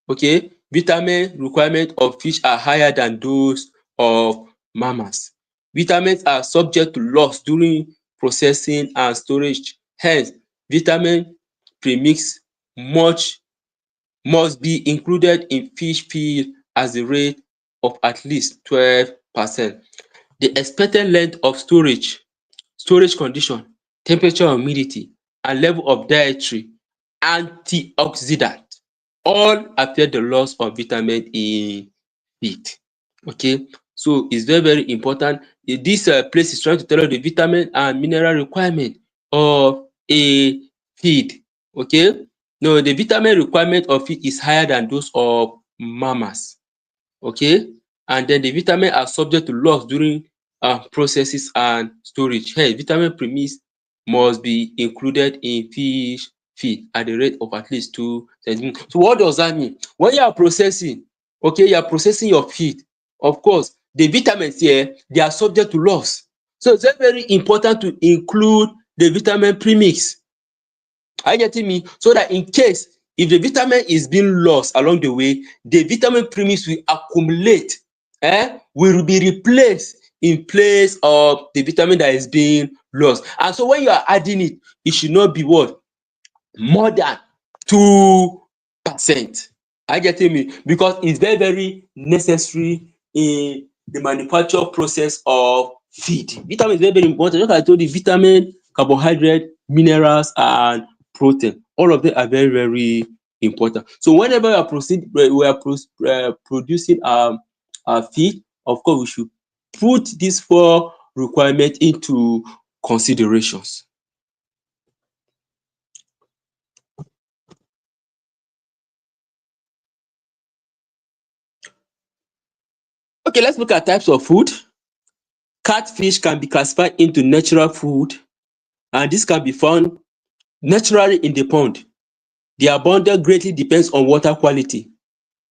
Okay, vitamin requirement of fish are higher than those of mammals. Vitamins are subject to loss during processing and storage, hence vitamin premix much must be included in fish feed as a rate of at least 12%. The expected length of storage condition, temperature and humidity, and level of dietary antioxidant all affect the loss of vitamin in feed. Okay, so it's very, very important. This place is trying to tell us the vitamin and mineral requirement of a feed. Okay, no, the vitamin requirement of feed is higher than those of mammals. Okay, and then the vitamin are subject to loss during processes and storage. Hence, vitamin premix must be included in fish feed at the rate of at least 2 centimeters. So what does that mean? When you are processing, okay, you are processing your feed, of course, the vitamins here, they are subject to loss. So it's very, very important to include the vitamin premix. Are you getting me? So that in case if the vitamin is being lost along the way, the vitamin premix will accumulate, will be replaced in place of the vitamin that is being lost. And so when you are adding it, it should not be what? More than 2%. Are you getting me? Because it's very, very necessary in the manufacture process of feed. Vitamin is very, very important. Just like I told you, vitamin, carbohydrate, minerals, and protein. All of them are very, very important. So whenever we are producing feed, of course, we should put these 4 requirements into considerations. Okay, let's look at types of food. Catfish can be classified into natural food, and this can be found naturally in the pond. Their abundance greatly depends on water quality.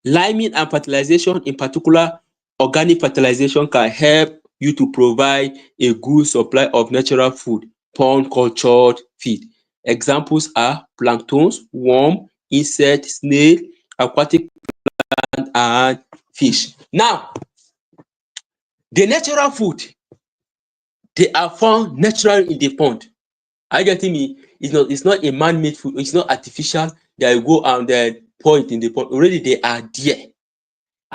Liming and fertilization, in particular organic fertilization, can help you to provide a good supply of natural food, pond cultured feed. Examples are planktons, worm, insect, snail, aquatic plant and fish. Now, the natural food, they are found naturally in the pond. Are you getting me? It's not a man-made food, it's not artificial that you go and pour it in the pond. Already they are there.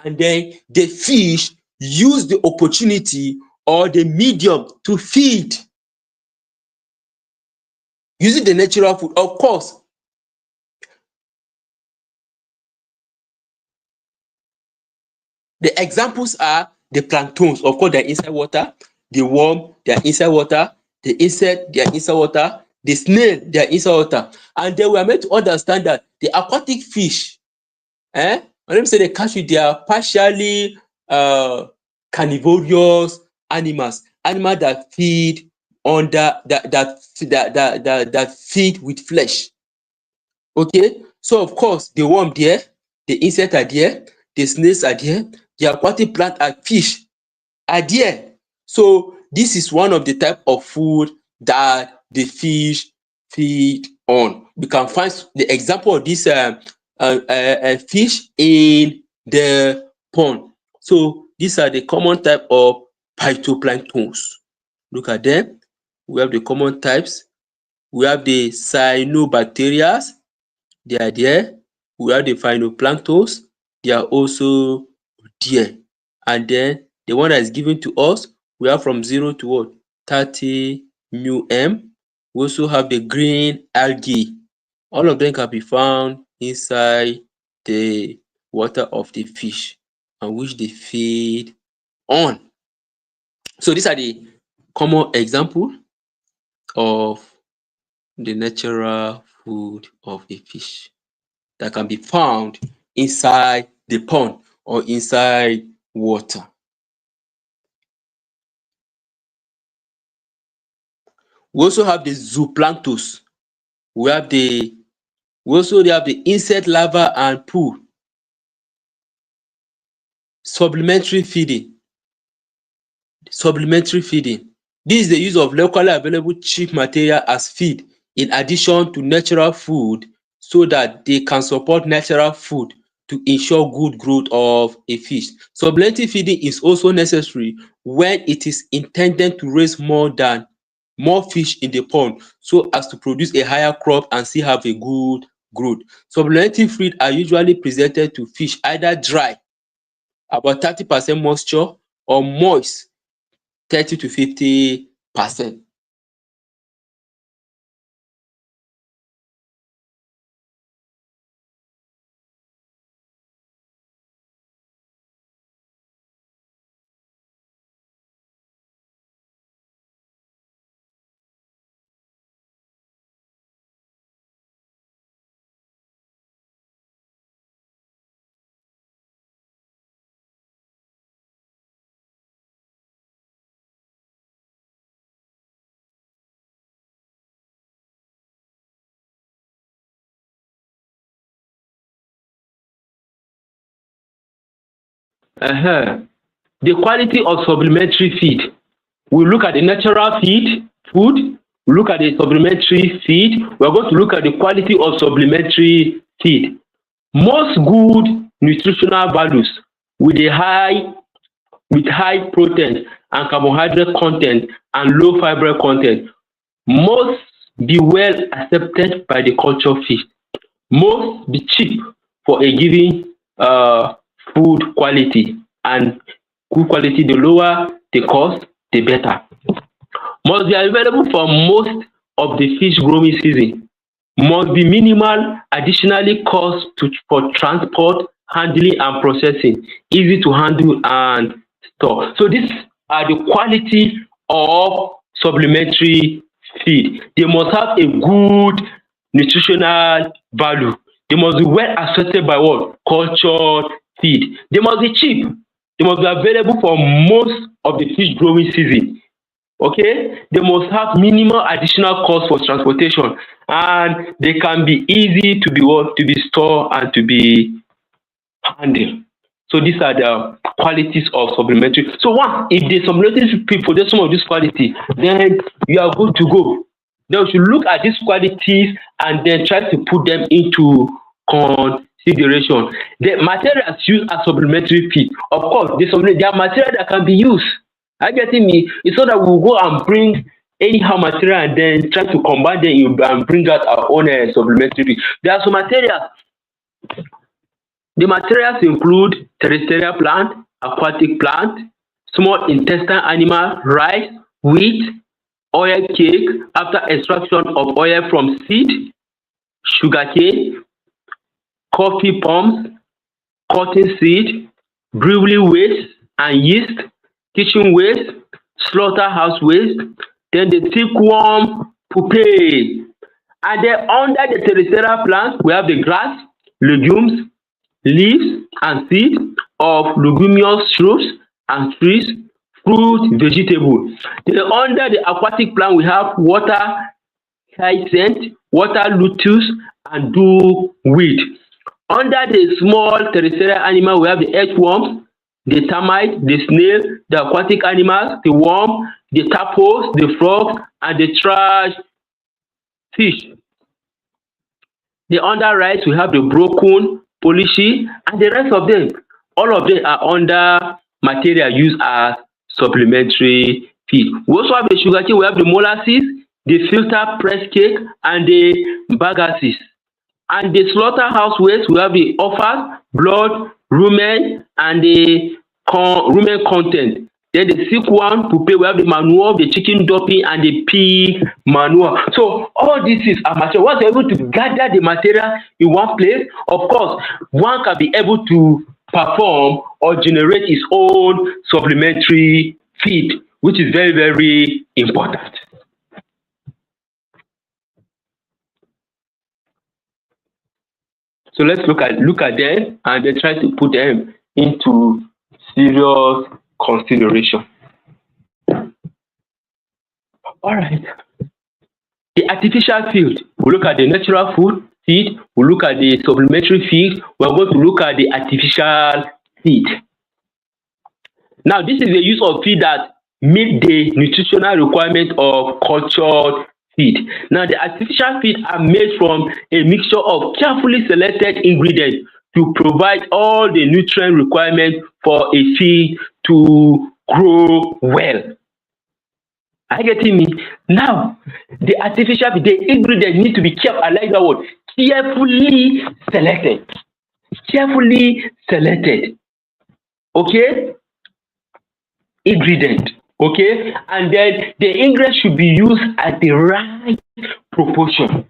And then the fish use the opportunity or the medium to feed using the natural food. Of course, the examples are the planktons. Of course, they're inside water. The worm, they're inside water. The insect, they're inside water. The snail, they're inside water. And then we are meant to understand that the aquatic fish, let me say the catfish, they are partially carnivorous animals that feed under that feed with flesh. Okay, so of course the worm there, the insect are there, the snails are there, the aquatic plant and fish are there. So this is one of the type of food that the fish feed on. We can find the example of this fish in the pond. So these are the common type of phytoplanktons. Look at them. We have the common types. We have the cyanobacteria, they are there. We have the phytoplanktons, they are also there. And then the one that is given to us, we have from 0 to what? 30 μm. We also have the green algae. All of them can be found inside the water of the fish and which they feed on. So these are the common example of the natural food of a fish that can be found inside the pond or inside water. We also have the zooplanktons. We also have the insect larva and poo. Supplementary feeding. This is the use of locally available cheap material as feed in addition to natural food so that they can support natural food to ensure good growth of a fish. Supplementary feeding is also necessary when it is intended to raise more fish in the pond so as to produce a higher crop and still have a good growth. Supplementary feed are usually presented to fish either dry, about 30% moisture, or moist, 30 to 50%. The quality of supplementary feed. We look at the natural food, we look at the supplementary feed, we are going to look at the quality of supplementary feed. Most good nutritional values with high protein and carbohydrate content and low fiber content must be well accepted by the culture fish, must be cheap for a given food quality, and good quality, the lower the cost, the better. Must be available for most of the fish growing season. Must be minimal additionally cost for transport, handling and processing, easy to handle and store. So these are the quality of supplementary feed. They must have a good nutritional value. They must be well accepted by what? Cultured feed. They must be cheap. They must be available for most of the fish growing season. Okay, they must have minimal additional cost for transportation, and they can be easy to be what, to be stored and to be handled. So these are the qualities of supplementary. So one, if the supplementary feed possess some of these qualities, then you are good to go. Then we should look at these qualities and then try to put them into consideration. The materials used as supplementary feed, of course, there are materials that can be used. Are you getting me? It's not that we will go and bring anyhow material and then try to combine them and bring out our own supplementary feed. There are some materials. The materials include terrestrial plant, aquatic plant, small intestine animal, rice, wheat, oil cake after extraction of oil from seed, sugarcane, coffee palms, cotton seed, brewery waste and yeast, kitchen waste, slaughterhouse waste, then the silkworm pupae. And then under the terrestrial plants, we have the grass, legumes, leaves and seed of leguminous shrubs and trees, fruit, vegetable. Then under the aquatic plant, we have water hyacinth, water lettuce, and duckweed. Under the small terrestrial animal, we have the earthworms, the termite, the snail, the aquatic animals, the worm, the tadpoles, the frogs, and the trash fish. The under rice, we have the broken, polishy, and the rest of them. All of them are under material used as supplementary feed. We also have the sugarcane, we have the molasses, the filter press cake, and the bagasse. And the slaughterhouse waste, we have the offals, blood, rumen, and the rumen content. Then the silkworm pupae, we have the manure, the chicken doping, and the pig manure. So all this is a material. Once you're able to gather the material in one place, of course, one can be able to perform or generate its own supplementary feed, which is very, very important. So let's look at them and then try to put them into serious consideration. All right. The artificial feed. We look at the natural food feed. We look at the supplementary feed. We're going to look at the artificial feed. Now, this is the use of feed that meet the nutritional requirement of cultured feed. Now, the artificial feed are made from a mixture of carefully selected ingredients to provide all the nutrient requirements for a feed to grow well. Are you getting me? Now, the artificial feed, the ingredients need to be careful. I like that word. Carefully selected. Carefully selected. Okay? Ingredient. Okay, and then the ingredients should be used at the right proportion.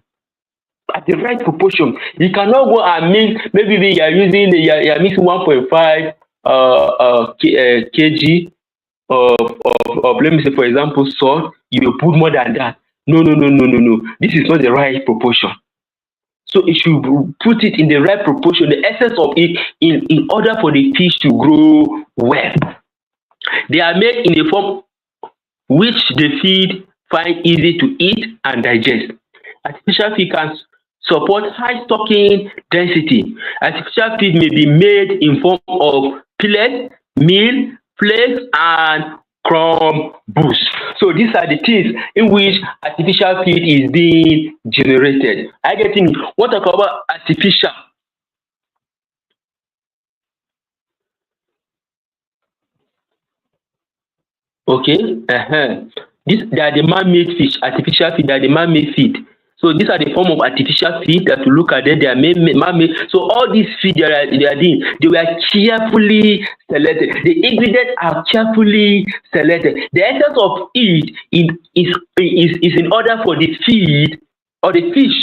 At the right proportion. You cannot go and mix. Maybe you are using you are mixing 1.5 kg of let me say, for example, salt. You will put more than that. No. This is not the right proportion. So you should put it in the right proportion, the essence of it, in order for the fish to grow well. They are made in a form which the feed find easy to eat and digest. Artificial feed can support high stocking density. Artificial feed may be made in form of pellets, meal, flakes, and crumbles. So these are the things in which artificial feed is being generated. I get in. What I call about artificial? Okay, they are the man-made fish, artificial feed, they are the man-made feed. So these are the form of artificial feed that you look at them, they are man-made. So all these feed they are doing, they were carefully selected. The ingredients are carefully selected. The essence of it is in order for the feed or the fish,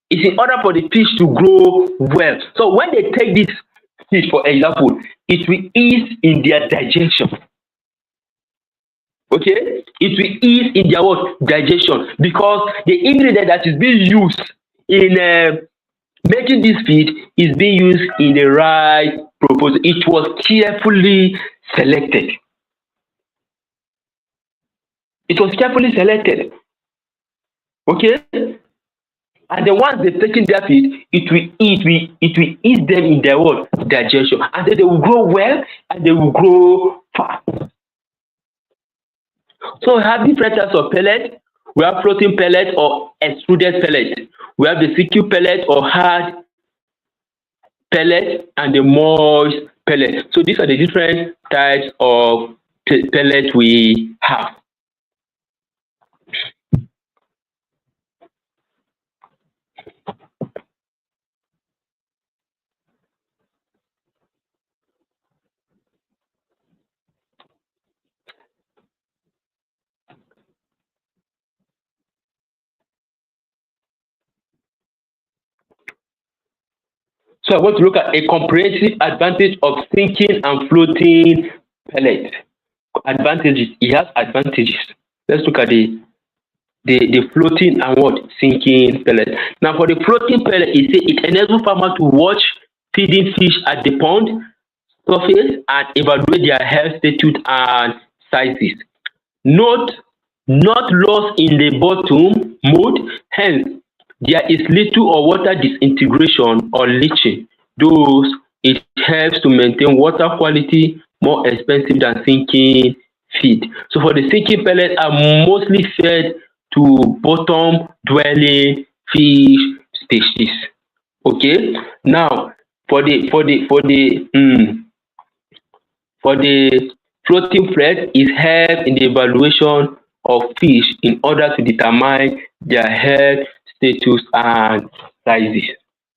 is in order for the fish to grow well. So when they take this fish, for example, it will ease in their digestion. Okay, it will ease in their what? Digestion, because the ingredient that is being used in making this feed is being used in the right proportion. It was carefully selected. It was carefully selected. Okay? And then once they've taken their feed, it will ease them in their what? Digestion. And then they will grow well and they will grow fast. So we have different types of pellet. We have floating pellet or extruded pellet. We have the CQ pellet or hard pellet and the moist pellet. So these are the different types of pellet we have. So I want to look at a comprehensive advantage of sinking and floating pellet. Advantages. It has advantages. Let's look at the floating and what? Sinking pellet. Now for the floating pellet, it enables farmers to watch feeding fish at the pond surface and evaluate their health status and sizes. Note, not lost in the bottom mode, hence there is little or water disintegration or leaching. Thus, it helps to maintain water quality, more expensive than sinking feed. So for the sinking pellets are mostly fed to bottom dwelling fish species. Okay. Now for the floating pellet is help in the evaluation of fish in order to determine their health status and sizes.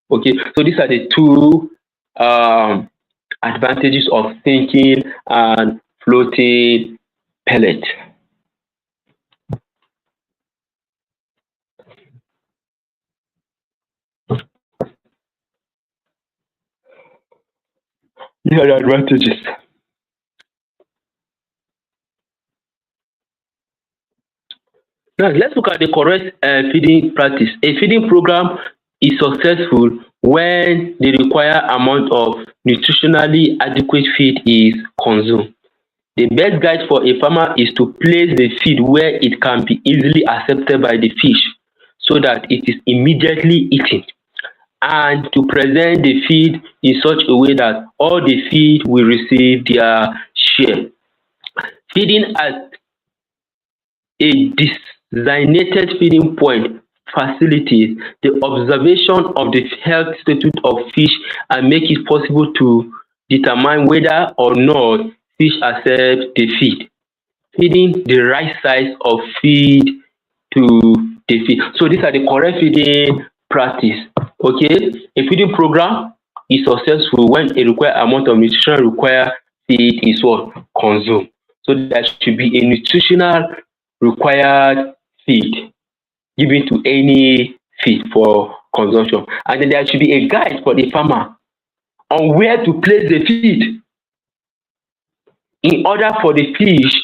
Okay, so these are the two advantages of sinking and floating pellet. These are the advantages. Now let's look at the correct feeding practice. A feeding program is successful when the required amount of nutritionally adequate feed is consumed. The best guide for a farmer is to place the feed where it can be easily accepted by the fish so that it is immediately eaten, and to present the feed in such a way that all the feed will receive their share. Feeding at a designated feeding point facilitates the observation of the health status of fish and make it possible to determine whether or not fish accept the feed. Feeding the right size of feed to the feed. So these are the correct feeding practice. Okay, a feeding program is successful when a required amount of nutrition required feed is what? Consumed. So there should be a nutritional required feed given to any feed for consumption, and then there should be a guide for the farmer on where to place the feed in order for the fish,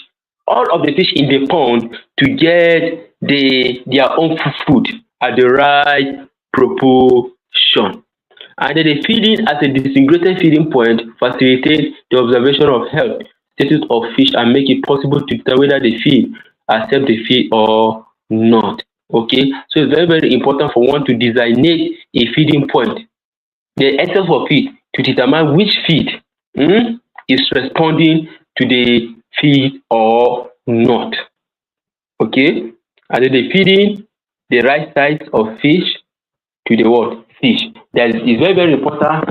all of the fish in the pond, to get their own food at the right proportion. And then the feeding as a designated feeding point facilitates the observation of health status of fish and make it possible to determine whether the feed accept the feed or not. Okay, so it's very, very important for one to designate a feeding point, the essence of feed, to determine which feed is responding to the feed or not. Okay, and then the feeding the right size of fish to the what? Fish. That is very, very important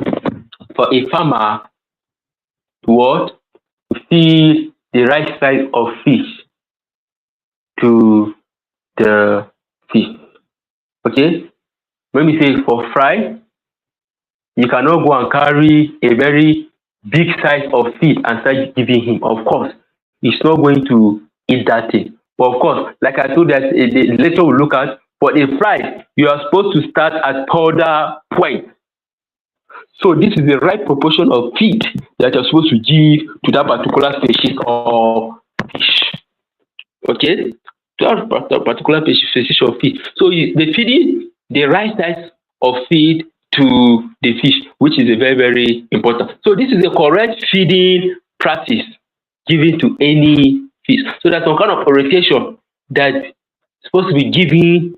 for a farmer to what? To feed the right size of fish to the fish. Okay, when we say for fry, you cannot go and carry a very big size of feed and start giving him. Of course, he's not going to eat that thing. But of course, like I told us, later we'll look at, for a fry, you are supposed to start at powder point. So this is the right proportion of feed that you're supposed to give to that particular species of fish. Okay, to that particular species of fish. So the feeding the right size of feed to the fish, which is a very, very important. So this is a correct feeding practice. given to any fish. So there's some kind of orientation that supposed to be given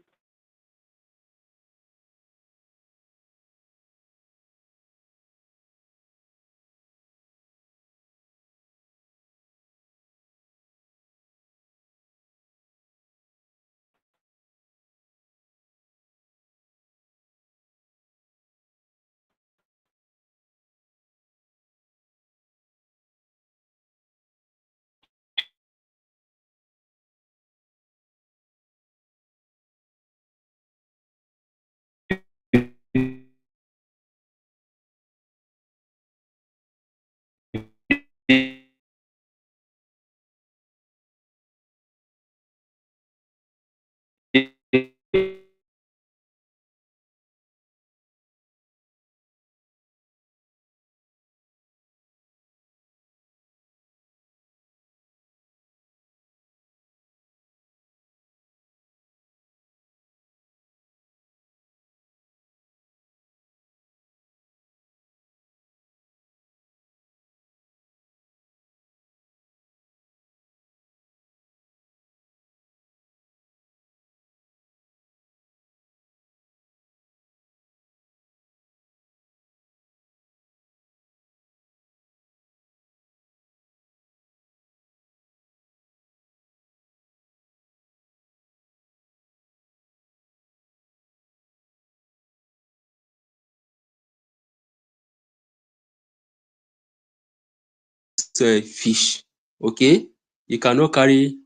fish. Okay, you cannot carry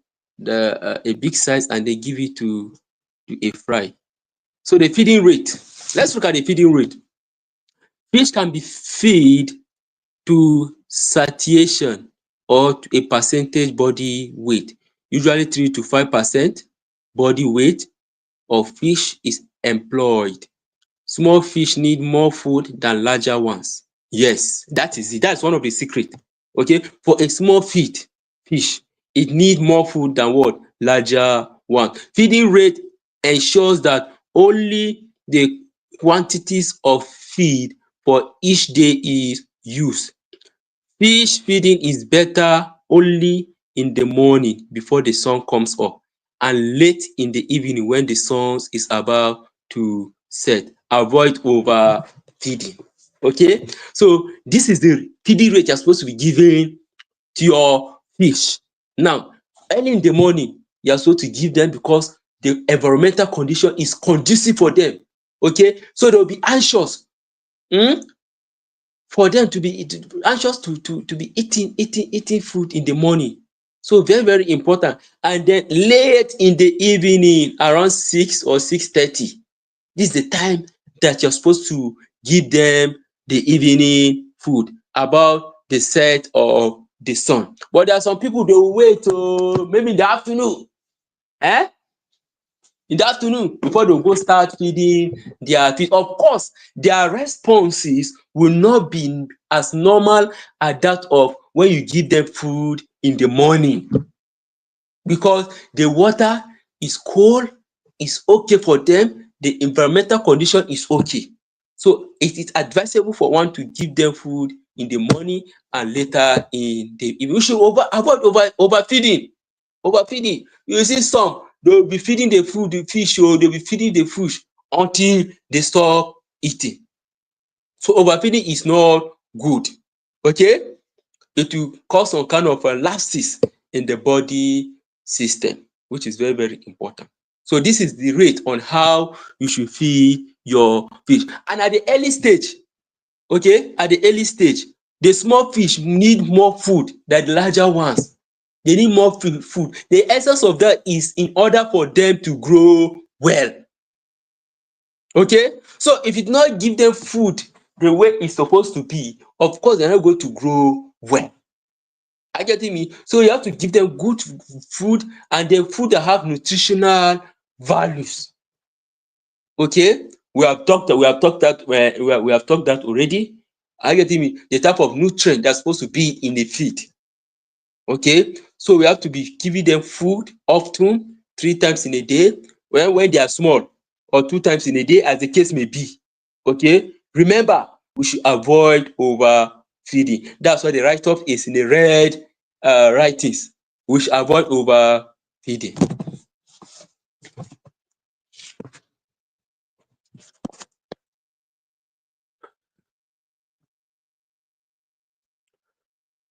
a big size and they give it to a fry. So the feeding rate, let's look at the feeding rate. Fish can be fed to satiation or to a percentage body weight. Usually 3 to 5% body weight of fish is employed. Small fish need more food than larger ones. Yes, that is it. That's one of the secret. Okay, for a small fish, it need more food than what? Larger one. Feeding rate ensures that only the quantities of feed for each day is used. Fish feeding is better only in the morning before the sun comes up and late in the evening when the sun is about to set. Avoid overfeeding. Okay, so this is the feeding rate you're supposed to be giving to your fish. Now, early in the morning, you're supposed to give them because the environmental condition is conducive for them. Okay, so they'll be anxious. For them to be anxious to be eating food in the morning. So very, very important. And then late in the evening, around 6 or 6:30, this is the time that you're supposed to give them the evening food about the set of the sun. But there are some people, they will wait maybe in the afternoon, in the afternoon before they go start feeding their fish. Of course, their responses will not be as normal as that of when you give them food in the morning, because the water is cold, is okay for them, the environmental condition is okay. So it is advisable for one to give them food in the morning and later in the evening. We should avoid overfeeding. You see some, they will be feeding the fish, they will be feeding the fish until they stop eating. So overfeeding is not good. Okay, it will cause some kind of lapses in the body system, which is very, very important. So this is the rate on how you should feed your fish. And at the early stage, okay, at the early stage, the small fish need more food than the larger ones. They need more food. The essence of that is in order for them to grow well. Okay, so if you do not give them food the way it's supposed to be, of course they're not going to grow well. Are you getting me? So you have to give them good food, and then food that have nutritional values. Okay, we have talked that already. Are you getting me? The type of nutrient that's supposed to be in the feed. Okay, so we have to be giving them food often, 3 times in a day, when they are small, or 2 times in a day, as the case may be. Okay, remember, we should avoid overfeeding. That's why the write-up is in the red writings, we should avoid overfeeding.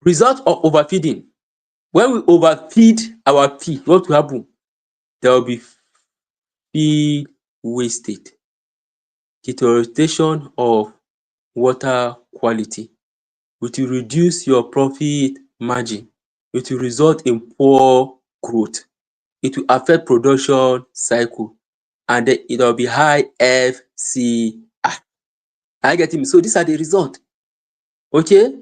Result of overfeeding: when we overfeed our feed, what will happen? There will be feed wastage, deterioration of water quality. It will reduce your profit margin. It will result in poor growth. It will affect production cycle, and then it will be high FCI. Are you getting me? So these are the result. Okay,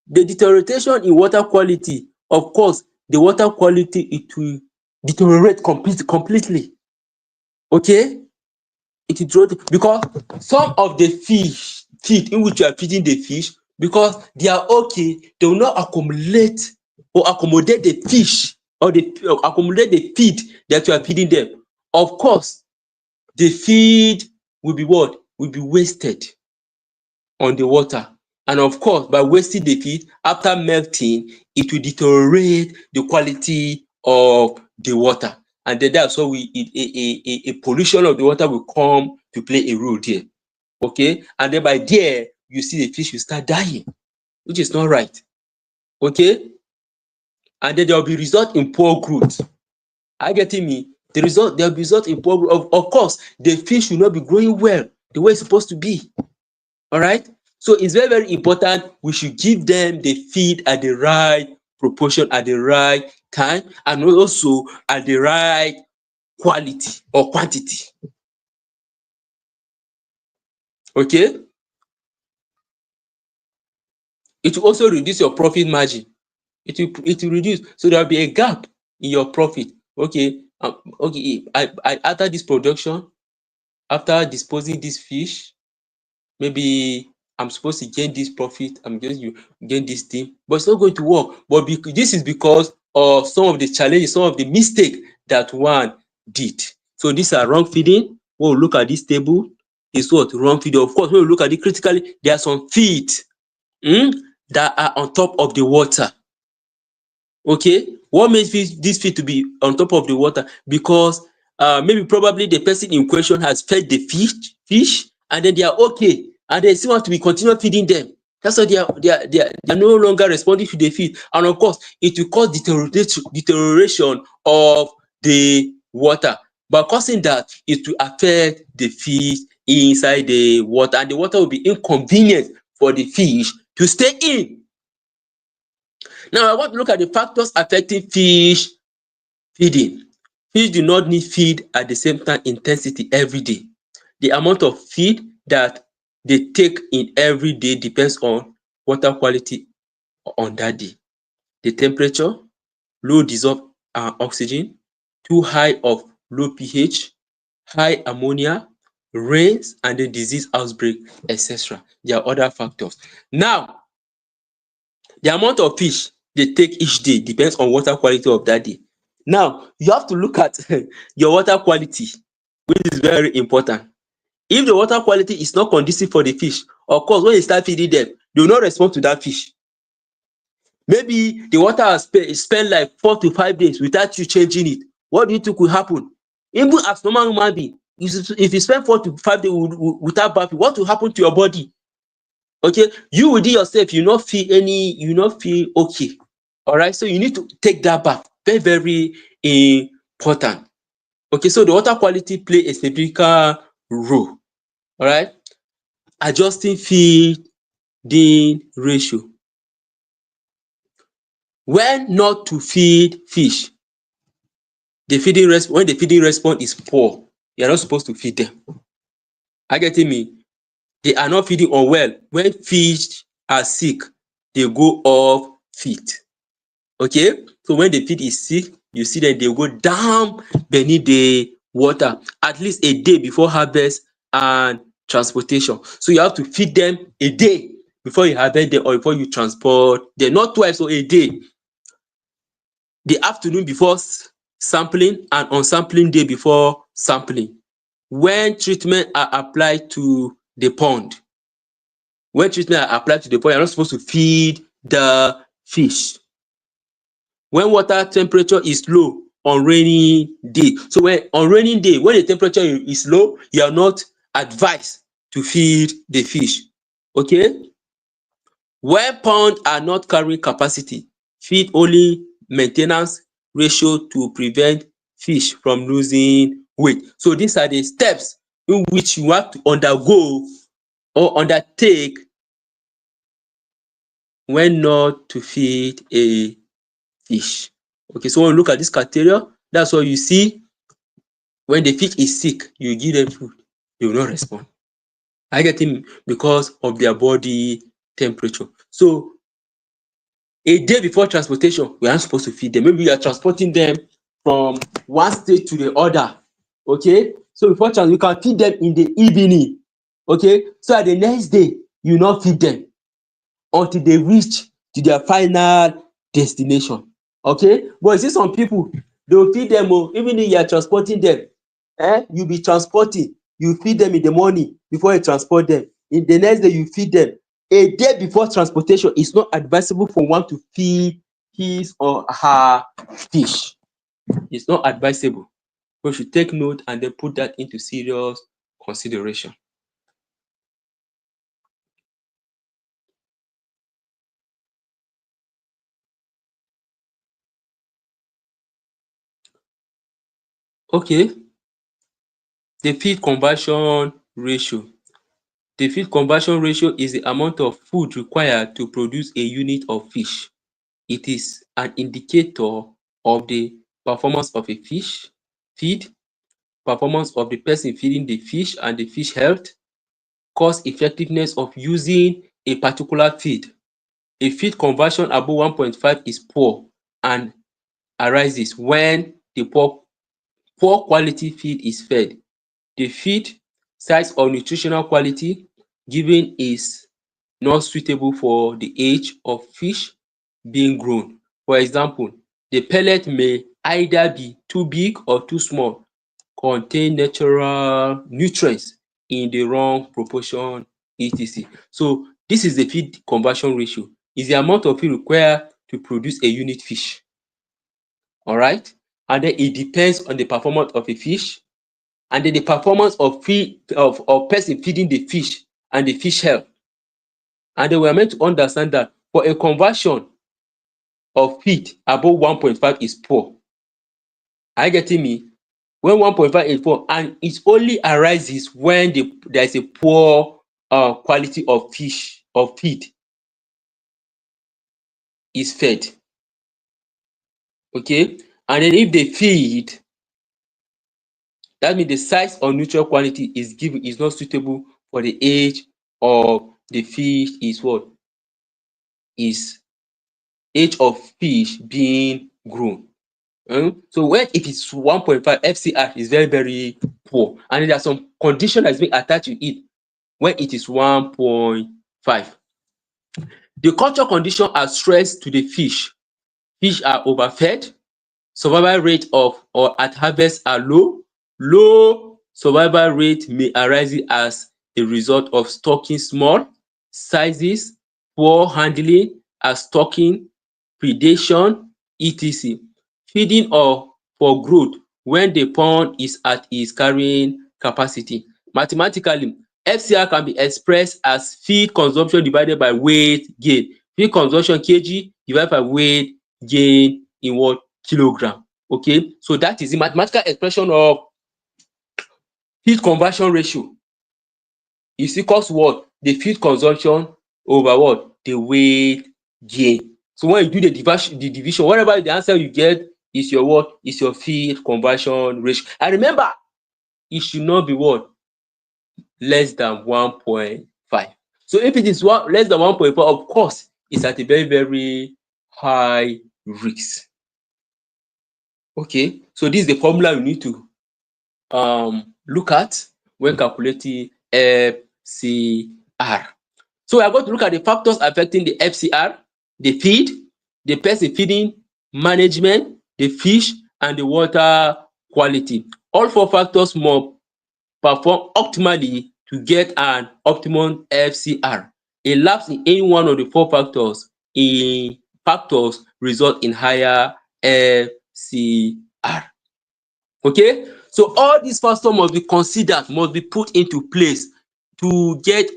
the deterioration in water quality, of course, the water quality, it will deteriorate completely. Okay, it will deteriorate because some of the feed in which you are feeding the fish, because they are okay, they will not accumulate or accommodate the fish or accommodate the feed that you are feeding them. Of course, the feed will be what? Will be wasted on the water. And of course, by wasting the feed, after melting, it will deteriorate the quality of the water. And then that's why a pollution of the water will come to play a role there. Okay, and then by there, you see the fish will start dying, which is not right. Okay, and then there will be result in poor growth. Are you getting me? There will be result in poor growth. Of course, the fish will not be growing well the way it's supposed to be. All right, so it's very, very important. We should give them the feed at the right proportion, at the right time, and also at the right quality or quantity. Okay, it will also reduce your profit margin. It will reduce, so there will be a gap in your profit. Okay, okay, after this production, after disposing this fish, maybe I'm supposed to gain this profit, I'm going to gain this thing, but it's not going to work. But this is because of some of the challenges, some of the mistake that one did. So these are wrong feeding. When we look at this table, is what? Wrong feeding. Of course, when we look at it critically, there are some feed that are on top of the water. Okay, what makes this feed to be on top of the water? Because maybe probably the person in question has fed the fish, and then they are okay, and they still want to be continue feeding them. That's why they are no longer responding to the feed, and of course it will cause deterioration of the water. By causing that, it will affect the fish inside the water, and the water will be inconvenient for the fish to stay in. Now I want to look at the factors affecting fish feeding. Fish do not need feed at the same time intensity every day. The amount of feed that they take in every day depends on water quality on that day, the temperature, low dissolved oxygen, too high of low pH, high ammonia, rains, and the disease outbreak, etc. There are other factors. Now, the amount of fish they take each day depends on water quality of that day. Now, you have to look at your water quality, which is very important. If the water quality is not conducive for the fish, of course, when you start feeding them, they will not respond to that fish. Maybe the water has spent like 4 to 5 days without you changing it. What do you think will happen? Even as normal human being, if you spend 4 to 5 days without bathing, what will happen to your body? Okay, you within yourself, you not feel okay. All right, so you need to take that bath. Very, very important. Okay, so the water quality play a significant role. All right, adjusting feeding ratio. When not to feed fish, when the feeding response is poor, you are not supposed to feed them. Are you getting me? They are not feeding unwell. When fish are sick, they go off feed. Okay, so when the feed is sick, you see that they go down beneath the water at least a day before harvest and transportation. So you have to feed them a day before you harvest them or before you transport them, not twice or a day. The afternoon before sampling and on sampling day before sampling. When treatment are applied to the pond, you're not supposed to feed the fish. when water temperature is low on rainy day. So when on rainy day, when the temperature is low, you are not advised to feed the fish. Okay? When pond are not carrying capacity, feed only main ten ance ratio to prevent fish from losing weight. So these are the steps in which you have to undergo or undertake when not to feed a fish. Okay, so when you look at this criteria, that's why you see when the fish is sick, you give them food, they will not respond. Are you getting me? Because of their body temperature. So a day before transportation, we are not supposed to feed them. Maybe you are transporting them from one state to the other. Okay, so before you can feed them in the evening. Okay, so at the next day, you not feed them until they reach to their final destination. Okay, but you see some people, they will feed them even if you are transporting them. You be transporting, you feed them in the morning before you transport them. In the next day, you feed them. A day before transportation, it's not advisable for one to feed his or her fish. It's not advisable. We should take note and then put that into serious consideration. Okay, the feed conversion ratio. The feed conversion ratio is the amount of food required to produce a unit of fish. It is an indicator of the performance of a fish feed, performance of the person feeding the fish and the fish health, cost effectiveness of using a particular feed. A feed conversion above 1.5 is poor and arises when the poor quality feed is fed. The feed size or nutritional quality given is not suitable for the age of fish being grown. For example, the pellet may either be too big or too small, contain natural nutrients in the wrong proportion, etc. So this is the feed conversion ratio. Is the amount of feed required to produce a unit fish. Alright, and then it depends on the performance of a fish, and then the performance of person feeding the fish and the fish health. And then we are meant to understand that for a conversion of feed above 1.5 is poor. Are you getting me? When 1.5 is poor, and it only arises when there is a poor quality of feed is fed. Okay, and then if the feed, that means the size or nutrient quality is not suitable for the age of the fish is what? Is age of fish being grown. So when it is 1.5, FCR is very, very poor. And there are some condition that is being attached to it when it is 1.5. The culture condition are stress to the fish. Fish are overfed, survival rate of or at harvest are low. Low survival rate may arise as a result of stocking small sizes, poor handling as stocking, predation, etc. Feeding or for growth when the pond is at its carrying capacity. Mathematically, FCR can be expressed as feed consumption divided by weight gain. Feed consumption kg divided by weight gain in what? Kilogram. Okay, so that is the mathematical expression of feed conversion ratio. Is equals to what? The feed consumption over what? The weight gain. So when you do the division, whatever the answer you get is your what? Is your feed conversion ratio. And remember, it should not be what? Less than 1.5. So if it is less than 1.5, of course, it's at a very, very high risk. Okay, so this is the formula you need to look at when calculating FCR. So we are going to look at the factors affecting the FCR, the feed, the person feeding management, the fish, and the water quality. All four factors must perform optimally to get an optimum FCR. A lapse in any one of the four factors result in higher FCR. Okay, so all these factors must be considered, must be put into place to get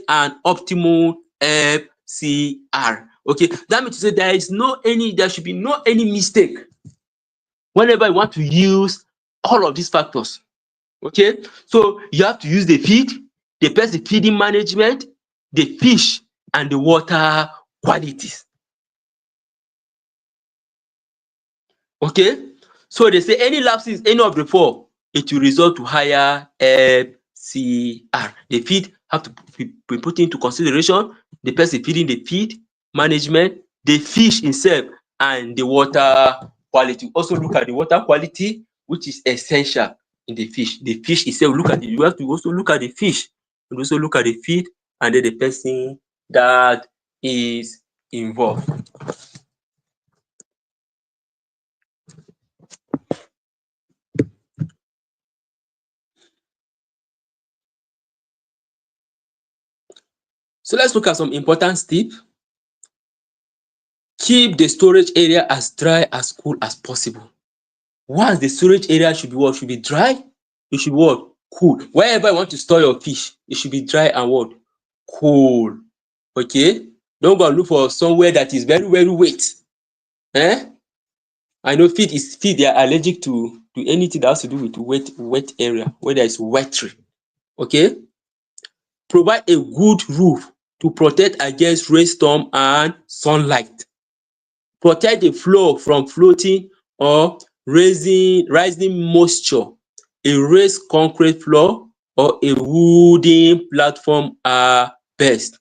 an optimal FCR. Okay, that means to say there should be no any mistake whenever you want to use all of these factors. Okay, so you have to use the feed, the best feeding management, the fish, and the water qualities. Okay, so they say any lapses, any of the four, it will result to higher FCR. The feed have to be put into consideration, the person feeding the feed management, the fish itself, and the water quality. Also look at the water quality, which is essential in the fish. The fish itself, you have to also look at the fish, and also look at the feed, and then the person that is involved. So let's look at some important tips. Keep the storage area as dry, as cool as possible. Once the storage area should be what? Should be dry, it should be what? Cool. Wherever you want to store your fish, it should be dry and what? Cool. Okay? Don't go and look for somewhere that is very, very wet. I know fish they are allergic to anything that has to do with wet area, where there is wetry. Okay? Provide a good roof to protect against rainstorm and sunlight. Protect the floor from floating or rising moisture. A raised concrete floor or a wooden platform are best.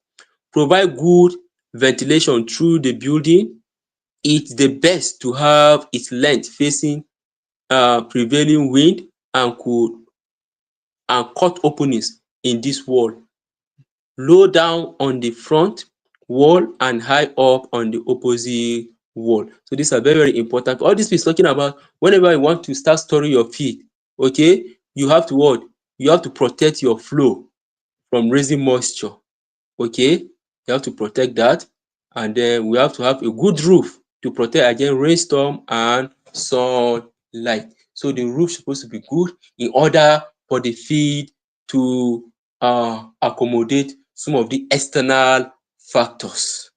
Provide good ventilation through the building. It's the best to have its length facing prevailing wind and cut openings in this wall. Low down on the front wall and high up on the opposite wall. So these are very, very important. All this is talking about whenever you want to start storing your feed, okay, you have to what? You have to protect your flow from raising moisture. Okay, you have to protect that, and then we have to have a good roof to protect against rainstorm and sunlight. So the roof is supposed to be good in order for the feed to accommodate some of the external factors.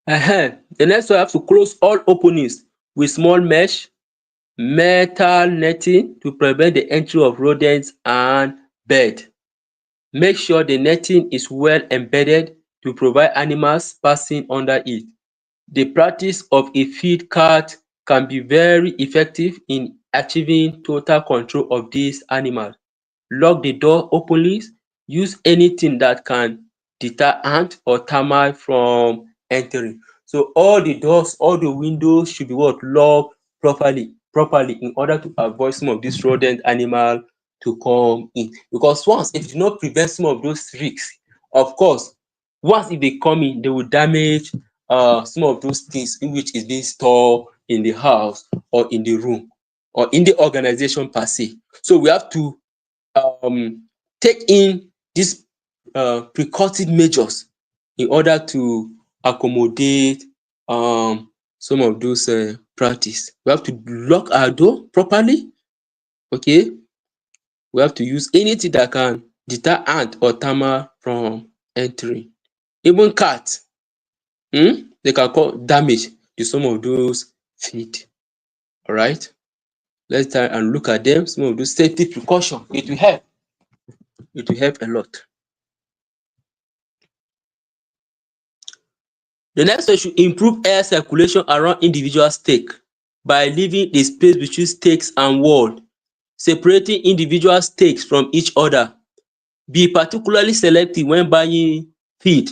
The next one, you have to close all openings with small metal netting to prevent the entry of rodents and birds. Make sure the netting is well embedded to provide animals passing under it. The practice of a feed cart can be very effective in achieving total control of these animals. Lock the door openly. Use anything that can deter ants or termites from entering. So all the doors, all the windows should be what? Locked properly in order to avoid some of these rodent animal to come in. Because once, if you do not prevent some of those risks, of course, once if they come in, they will damage some of those things in which is being stored in the house or in the room or in the organization per se. So we have to take in these precautionary measures in order to accommodate some of those practice. We have to lock our door properly. Okay, we have to use anything that can deter ant or termite from entering. Even cats, they can cause damage to some of those feed. All right, let's try and look at them. Some of those safety precautions. It will help. It will help a lot. The next one should improve air circulation around individual stake by leaving the space between stakes and wall, separating individual stakes from each other. Be particularly selective when buying feed.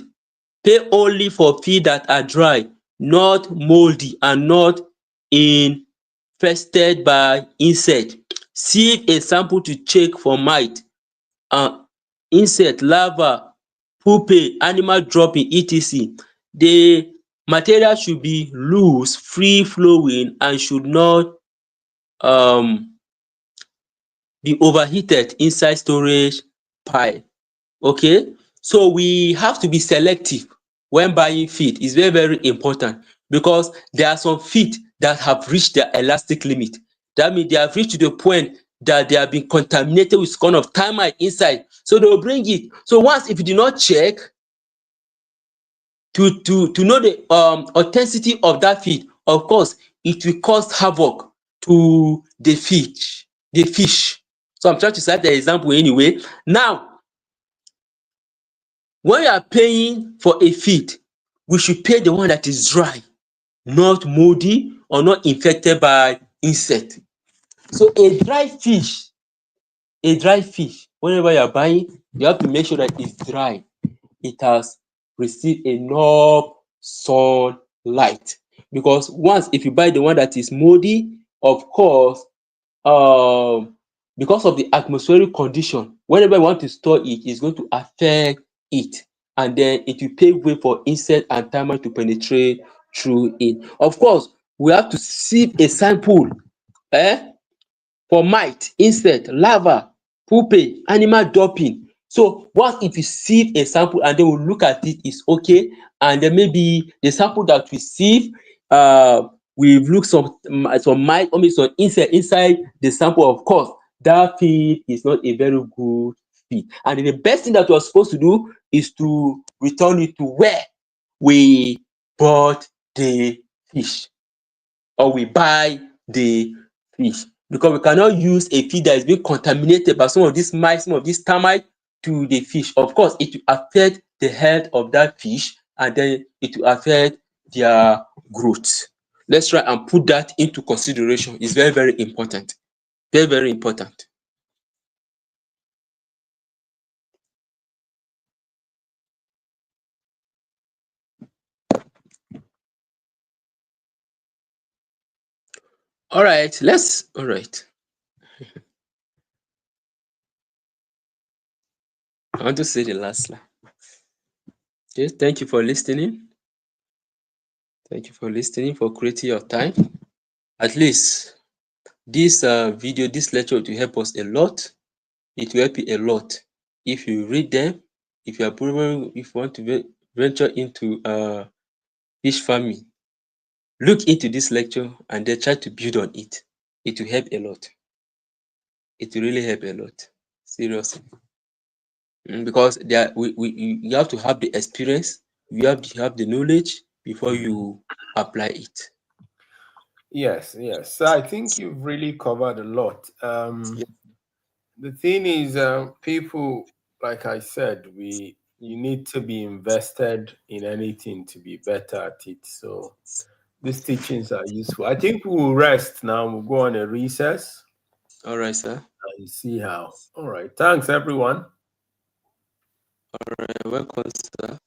Pay only for feed that are dry, not moldy, and not infested by insect. Sieve a sample to check for mite. insect, larva, pupae, animal dropping, etc. The material should be loose, free flowing, and should not be overheated inside storage pipe. Okay, so we have to be selective when buying feed. It's very, very important, because there are some feed that have reached their elastic limit. That means they have reached to the point that they have been contaminated with kind of termite inside, so they will bring it. So once, if you do not check to know the authenticity of that feed, of course it will cause havoc to the fish. So I'm trying to cite the example anyway. Now, when you are paying for a feed, we should pay the one that is dry, not moldy or not infected by insect. So a dry fish, whenever you are buying, you have to make sure that it's dry. It has received enough sunlight, because once, if you buy the one that is moldy, of course, because of the atmospheric condition, whenever you want to store it, it's going to affect it, and then it will pave way for insect and termite to penetrate through it. Of course, we have to sieve a sample for mite, insect, larva, pupae, animal dropping. So once if you sieve a sample and then we look at it, it's okay, and then maybe the sample that we sieve, we've looked some mite, or maybe some insect inside the sample, of course, that feed is not a very good feed. And then the best thing that we are supposed to do is to return it to where we bought the fish, or we buy the fish, because we cannot use a feed that is being contaminated by some of these mites, some of these termites to the fish. Of course, it will affect the health of that fish, and then it will affect their growth. Let's try and put that into consideration. It's very, very important. Very, very important. All right. I want to say the last line. Okay, thank you for listening. Thank you for listening, for creating your time. At least this video, this lecture will help us a lot. It will help you a lot if you read them. If you want to venture into fish farming, look into this lecture and then try to build on it. It will help a lot. It will really help a lot. Seriously. Because you have to have the experience, you have to have the knowledge before you apply it. Yes. So I think you've really covered a lot. The thing is, people, like I said, you need to be invested in anything to be better at it. So these teachings are useful. I think we'll rest now. We'll go on a recess. All right, sir. And see how. All right. Thanks, everyone. All right. Welcome, sir.